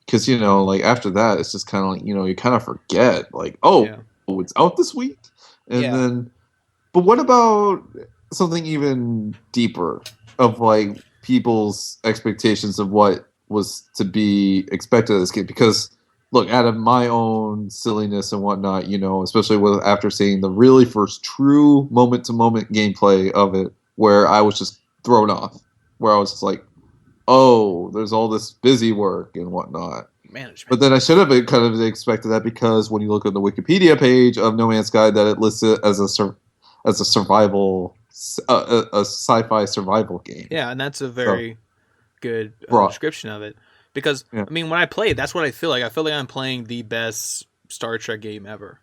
Because, like, after that, it's just kind of like, you kind of forget, like, it's out this week? And then, but what about something even deeper of, like, people's expectations of what was to be expected of this game? Because, look, out of my own silliness and whatnot, especially after seeing the really first true moment-to-moment gameplay of it, where I was just thrown off, where I was just like, oh, there's all this busy work and whatnot. Management. But then I should have kind of expected that because when you look at the Wikipedia page of No Man's Sky, that it lists it as a survival, a sci-fi survival game. Yeah, and that's a very good description of it. Because Yeah. I mean, when I play, that's what I feel like. I feel like I'm playing the best Star Trek game ever.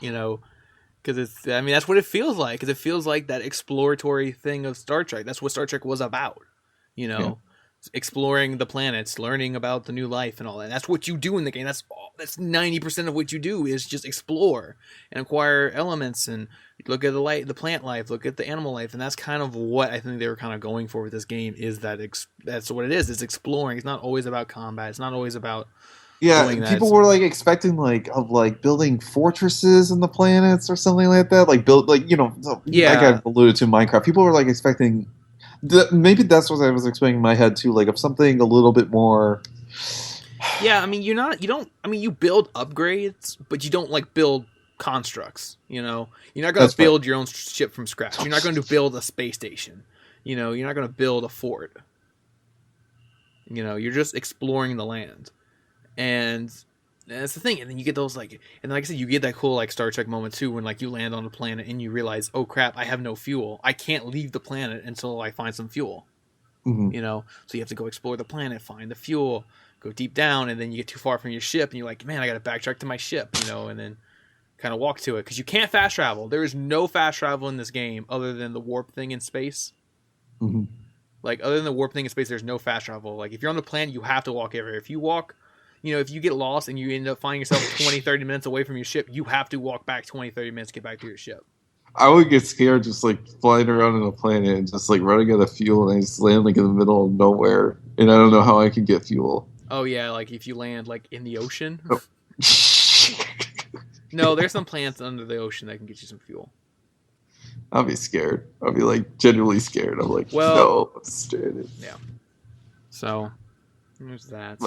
You know, because that's what it feels like. Because it feels like that exploratory thing of Star Trek. That's what Star Trek was about. You know. Yeah. Exploring the planets, learning about the new life and all that. That's what you do in the game. That's 90% of what you do is just explore and acquire elements and look at the plant life, look at the animal life, and that's kind of what I think they were kind of going for with this game. Is that that's what it is? It's exploring. It's not always about combat. It's not always about doing that. People were like expecting of building fortresses in the planets or something like that. Like build like Yeah. like I alluded to Minecraft. People were like expecting. Maybe that's what I was expecting in my head too, like of something a little bit more. Yeah, I mean, you build upgrades, but you don't like build constructs. You know, you're not going to build your own ship from scratch. You're not going to build a space station. You know, you're not going to build a fort. You know, you're just exploring the land, and that's the thing. And then you get those like I said, you get that cool like Star Trek moment too, when like you land on the planet and you realize, oh crap, I have no fuel. I can't leave the planet until I find some fuel. Mm-hmm. You know, so you have to go explore the planet, find the fuel, go deep down, and then you get too far from your ship, and you're like, man, I got to backtrack to my ship, you know, and then kind of walk to it because you can't fast travel. There is no fast travel in this game other than the warp thing in space. Mm-hmm. Like other than the warp thing in space, there's no fast travel. Like if you're on the planet, you have to walk everywhere. If you walk. You know, if you get lost and you end up finding yourself 20, 30 minutes away from your ship, you have to walk back 20, 30 minutes to get back to your ship. I would get scared just like flying around on a planet and just like running out of fuel, and I just land like in the middle of nowhere, and I don't know how I can get fuel. Oh yeah, like if you land like in the ocean. No, there's some planets under the ocean that can get you some fuel. I'll be scared. I'll be like genuinely scared. I'm like, no, I'm stranded. Yeah. So there's that.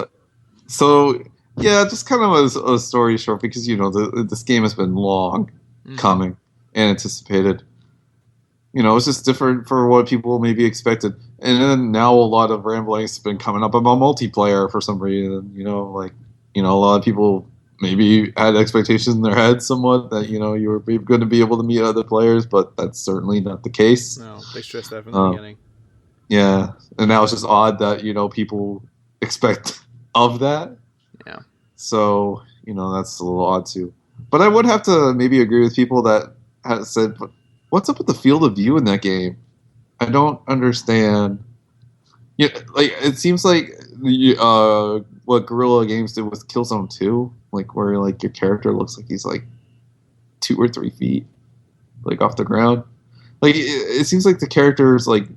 So yeah, just kind of a story short because this game has been long coming and anticipated. You know, it's just different for what people maybe expected, and then now a lot of ramblings have been coming up about multiplayer for some reason. A lot of people maybe had expectations in their head somewhat that you were going to be able to meet other players, but that's certainly not the case. No, they stressed that from the beginning. Yeah, and now it's just odd that people expect of that. Yeah. So, that's a little odd too. But I would have to maybe agree with people that have said, what's up with the field of view in that game? I don't understand. Yeah, like it seems like what Guerrilla Games did with Killzone 2, like where like your character looks like he's like 2 or 3 feet like off the ground. Like it seems like the character's like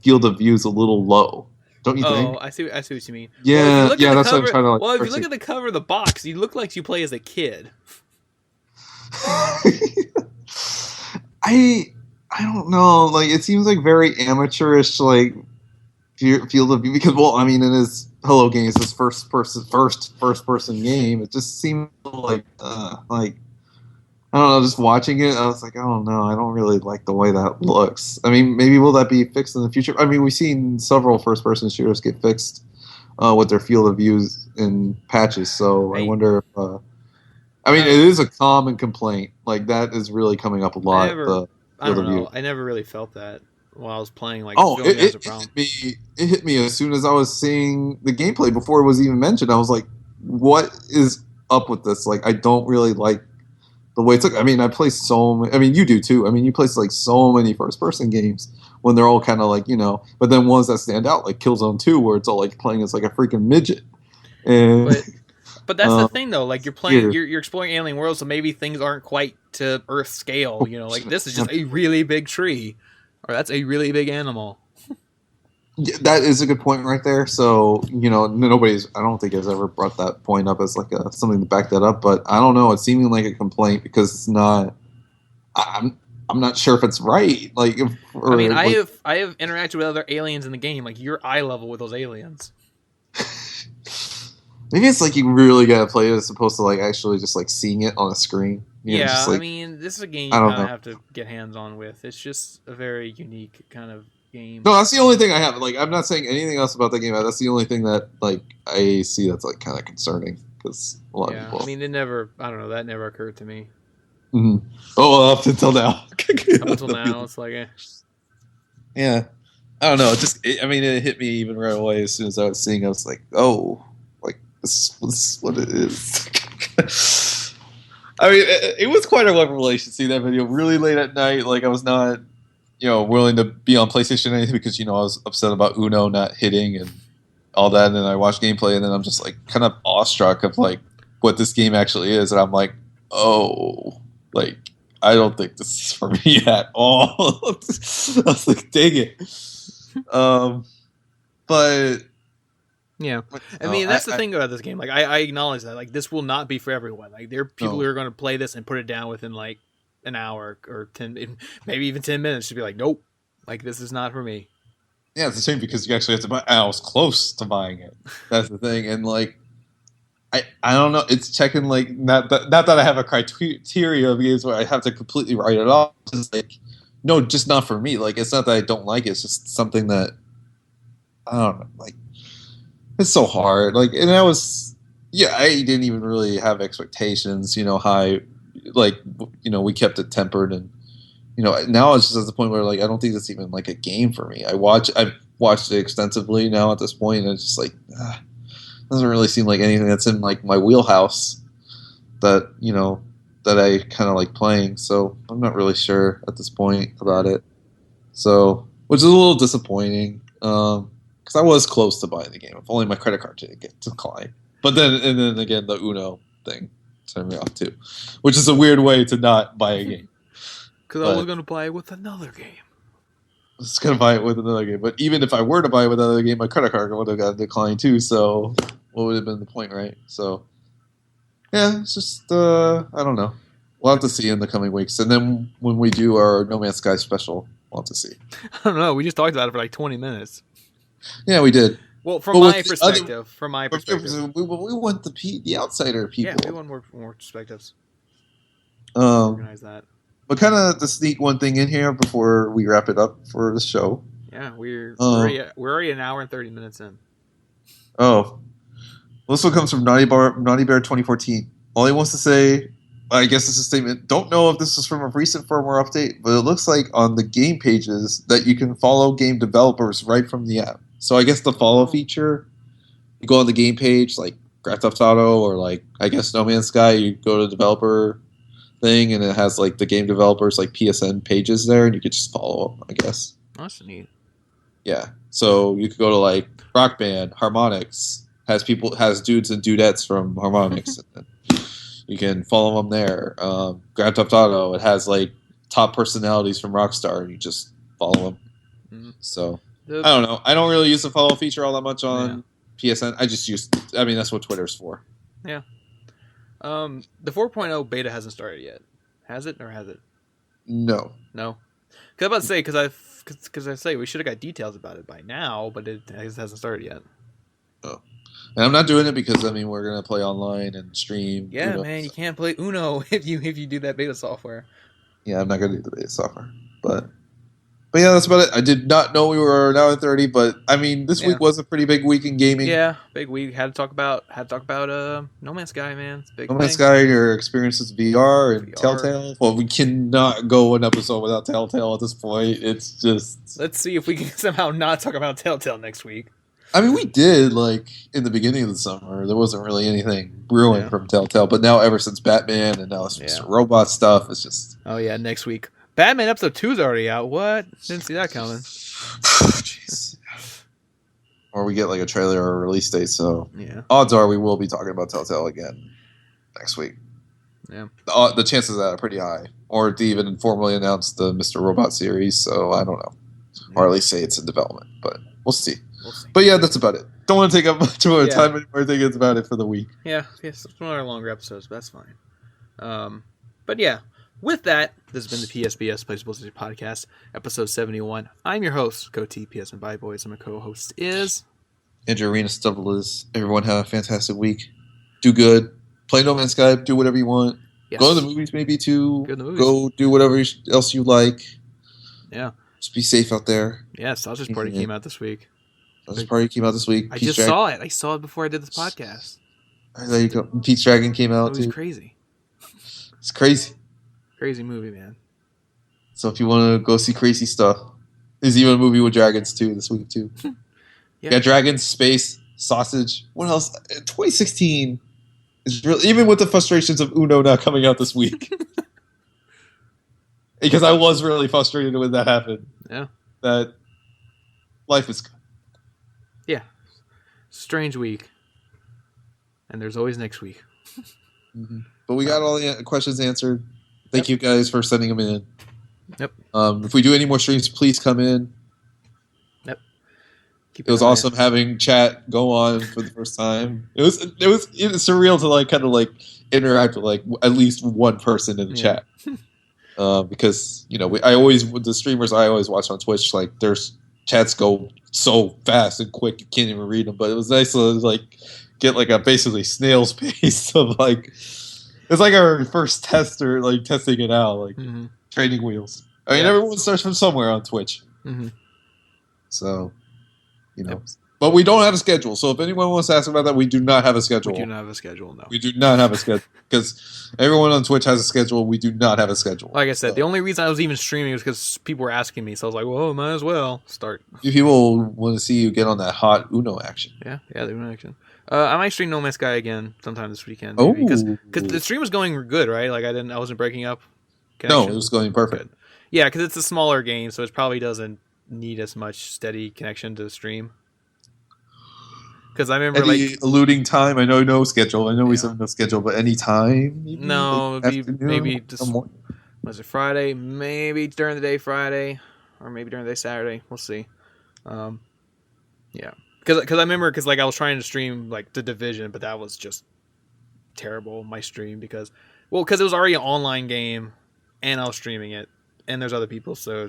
field of view is a little low. Don't you think? Oh, I see what you mean. Yeah, that's what I'm trying to like. Well, if you look at the cover of the box, you look like you play as a kid. I don't know. Like, it seems like very amateurish, like field of view. Because, in his Hello Games, his first person game, it just seemed like I don't know, just watching it, I was like, oh no, I don't really like the way that looks. I mean, maybe will that be fixed in the future? I mean, we've seen several first-person shooters get fixed with their field of views in patches, so I wonder if... it is a common complaint. Like, that is really coming up a lot. I don't know. I never really felt that while I was playing. Like, it hit me as soon as I was seeing the gameplay before it was even mentioned. I was like, what is up with this? Like, I don't really like the way it took. I mean, I play so many. I mean, you do too. I mean, you play like so many first-person games when they're all kind of like, but then ones that stand out, like Killzone 2, where it's all like playing as like a freaking midget. And but that's the thing, though. Like you're playing, you're exploring alien worlds, so maybe things aren't quite to Earth scale. Like this is just a really big tree, or that's a really big animal. Yeah, that is a good point right there. So, nobody's, I don't think has ever brought that point up as like something to back that up, but I don't know. It's seeming like a complaint because it's not, I'm not sure if it's right. Like, I have interacted with other aliens in the game. Like, you're eye level with those aliens. Maybe it's like you really gotta play it as opposed to like actually just like seeing it on a screen. Just, like, this is a game you kind of have to get hands on with. It's just a very unique kind of game. No, that's the only thing I have. Like, I'm not saying anything else about the game. That's the only thing that like I see that's like kind of concerning because a lot of people. I mean, I don't know. That never occurred to me. Mm-hmm. Oh, well, up until now. Up until now, it's like, yeah. I don't know. It hit me even right away as soon as I was seeing. I was like, oh, like this is what it is. I mean, it was quite a revelation to see that video really late at night. Like I was not, willing to be on PlayStation or anything because I was upset about Uno not hitting and all that. And then I watched gameplay, and then I'm just like kind of awestruck of like what this game actually is, and I'm like, oh, like I don't think this is for me at all. I was like, dang it. But yeah, I mean that's the thing about this game. Like I acknowledge that like this will not be for everyone. Like there are people who are going to play this and put it down within like an hour or 10, maybe even 10 minutes to be like, nope, like this is not for me. Yeah, it's a shame because you actually have to buy. I was close to buying it. That's the thing, and like I don't know. It's checking like not that I have a criteria of games where I have to completely write it off. It's like no, just not for me. Like it's not that I don't like it. It's just something that I don't know. Like it's so hard. Like and I didn't even really have expectations. High. Like we kept it tempered, and now it's just at the point where like I don't think it's even like a game for me. I've watched it extensively now at this point, and it's just like doesn't really seem like anything that's in like my wheelhouse that that I kind of like playing. So I'm not really sure at this point about it. So which is a little disappointing because I was close to buying the game. If only my credit card didn't get declined. But then again the Uno thing turned me off too, which is a weird way to not buy a game. Because I was going to buy it with another game. I was going to buy it with another game. But even if I were to buy it with another game, my credit card would have got declined too. So what would have been the point, right? So, yeah, it's just, I don't know. We'll have to see in the coming weeks. And then when we do our No Man's Sky special, we'll have to see. I don't know. We just talked about it for like 20 minutes. Yeah, we did. Well, from my perspective. We want the outsider people. Yeah, we want more perspectives. Organize that. But kind of to sneak one thing in here before we wrap it up for the show. Yeah, we're already an hour and 30 minutes in. Oh. This one comes from Naughty Bear 2014. All he wants to say, I guess it's a statement, don't know if this is from a recent firmware update, but it looks like on the game pages that you can follow game developers right from the app. So I guess the follow feature, you go on the game page, like Grand Theft Auto or like, I guess No Man's Sky, you go to developer thing and it has like the game developers like PSN pages there and you could just follow them, I guess. That's neat. Yeah. So you could go to like Rock Band, Harmonix, has dudes and dudettes from Harmonix. And you can follow them there. Grand Theft Auto, it has like top personalities from Rockstar and you just follow them. Mm-hmm. So I don't know. I don't really use the follow feature all that much on PSN. That's what Twitter's for. Yeah. The 4.0 beta hasn't started yet. Has it or has it? No. Because I'm about to say because I say we should have got details about it by now, but it hasn't started yet. Oh, and I'm not doing it because we're gonna play online and stream. Yeah, Uno, man, you can't play Uno if you do that beta software. Yeah, I'm not gonna do the beta software, but yeah, that's about it. I did not know we were now at 30, but this week was a pretty big week in gaming. Yeah, big week. Had to talk about No Man's Sky, man. It's big. No Man's Sky, your experiences with VR and Telltale. Well, we cannot go an episode without Telltale at this point. It's just let's see if we can somehow not talk about Telltale next week. We did like in the beginning of the summer. There wasn't really anything brewing from Telltale, but now ever since Batman and now this Mr. Robot stuff, it's just next week. Batman episode 2 is already out. What? Didn't see that coming. Jeez. Or we get like a trailer or a release date, so odds are we will be talking about Telltale again next week. Yeah. The chances of that are pretty high. Or to even formally announce the Mr. Robot series, so I don't know. Yeah. Or at least say it's in development, but we'll see. But yeah, that's about it. Don't want to take up much more time anymore. I think it's about it for the week. Yeah, it's one of our longer episodes, but that's fine. But yeah. With that, this has been the PSBS PlayStation Podcast, episode 71. I'm your host, Goatee PSN Bye Boys, and my co-host is Andrew Arena Stubbles. Everyone have a fantastic week. Do good. Play No Man's Sky. Do whatever you want. Yes. Go to the movies maybe too. Go do whatever else you like. Yeah. Just be safe out there. Yeah, Sausage Party came out this week. Sausage Party came out this week. I just saw it. I saw it before I did this podcast. There you go. Pete's Dragon came out too. It was crazy. It's crazy. Crazy movie, man. So if you want to go see crazy stuff, There's even a movie with dragons too this week too. Yeah. Got dragons, space, sausage. What else? 2016 is really, even with the frustrations of Uno not coming out this week. Because I was really frustrated when that happened. Yeah. That life is good. Yeah. Strange week. And there's always next week. Mm-hmm. But we got all the questions answered. Thank you guys for sending them in. Yep. If we do any more streams, please come in. Yep. It was awesome having chat go on for the first time. It was surreal to like kind of like interact with like at least one person in the chat. Because the streamers I always watch on Twitch, like their chats go so fast and quick you can't even read them. But it was nice to like get like a basically snail's pace of like it's like our first tester like testing it out like training wheels. I mean everyone starts from somewhere on Twitch, so But we don't have a schedule, so if anyone wants to ask about that, we do not have a schedule. We do not have a schedule, no. We do not have a schedule, because everyone on Twitch has a schedule. We do not have a schedule. Like I said, the only reason I was even streaming was because people were asking me, so I was like, well, might as well start. People want to see you get on that hot Uno action. Yeah, the Uno action. I might stream No Man's Sky again sometime this weekend. Maybe, because the stream was going good, right? Like I wasn't breaking up connection. No, it was going perfect. Good. Yeah, because it's a smaller game, so it probably doesn't need as much steady connection to the stream. Because I remember any alluding time. I know no schedule. I know we have no schedule, but any time. No, maybe just was it Friday? Maybe during the day Friday, or maybe during the day Saturday. We'll see. Yeah, because I remember like I was trying to stream like The Division, but that was just terrible. My stream because it was already an online game, and I was streaming it, and there's other people, so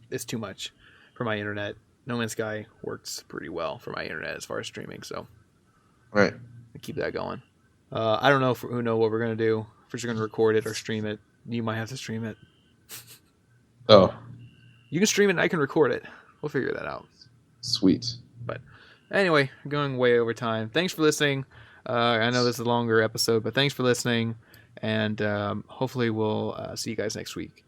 it's too much for my internet. No Man's Sky works pretty well for my internet as far as streaming, so right, I keep that going. I don't know for Uno what we're gonna do. If we're just gonna record it or stream it. You might have to stream it. Oh, you can stream it and I can record it. We'll figure that out. Sweet. But anyway, going way over time. Thanks for listening. I know this is a longer episode, but thanks for listening, and hopefully we'll see you guys next week.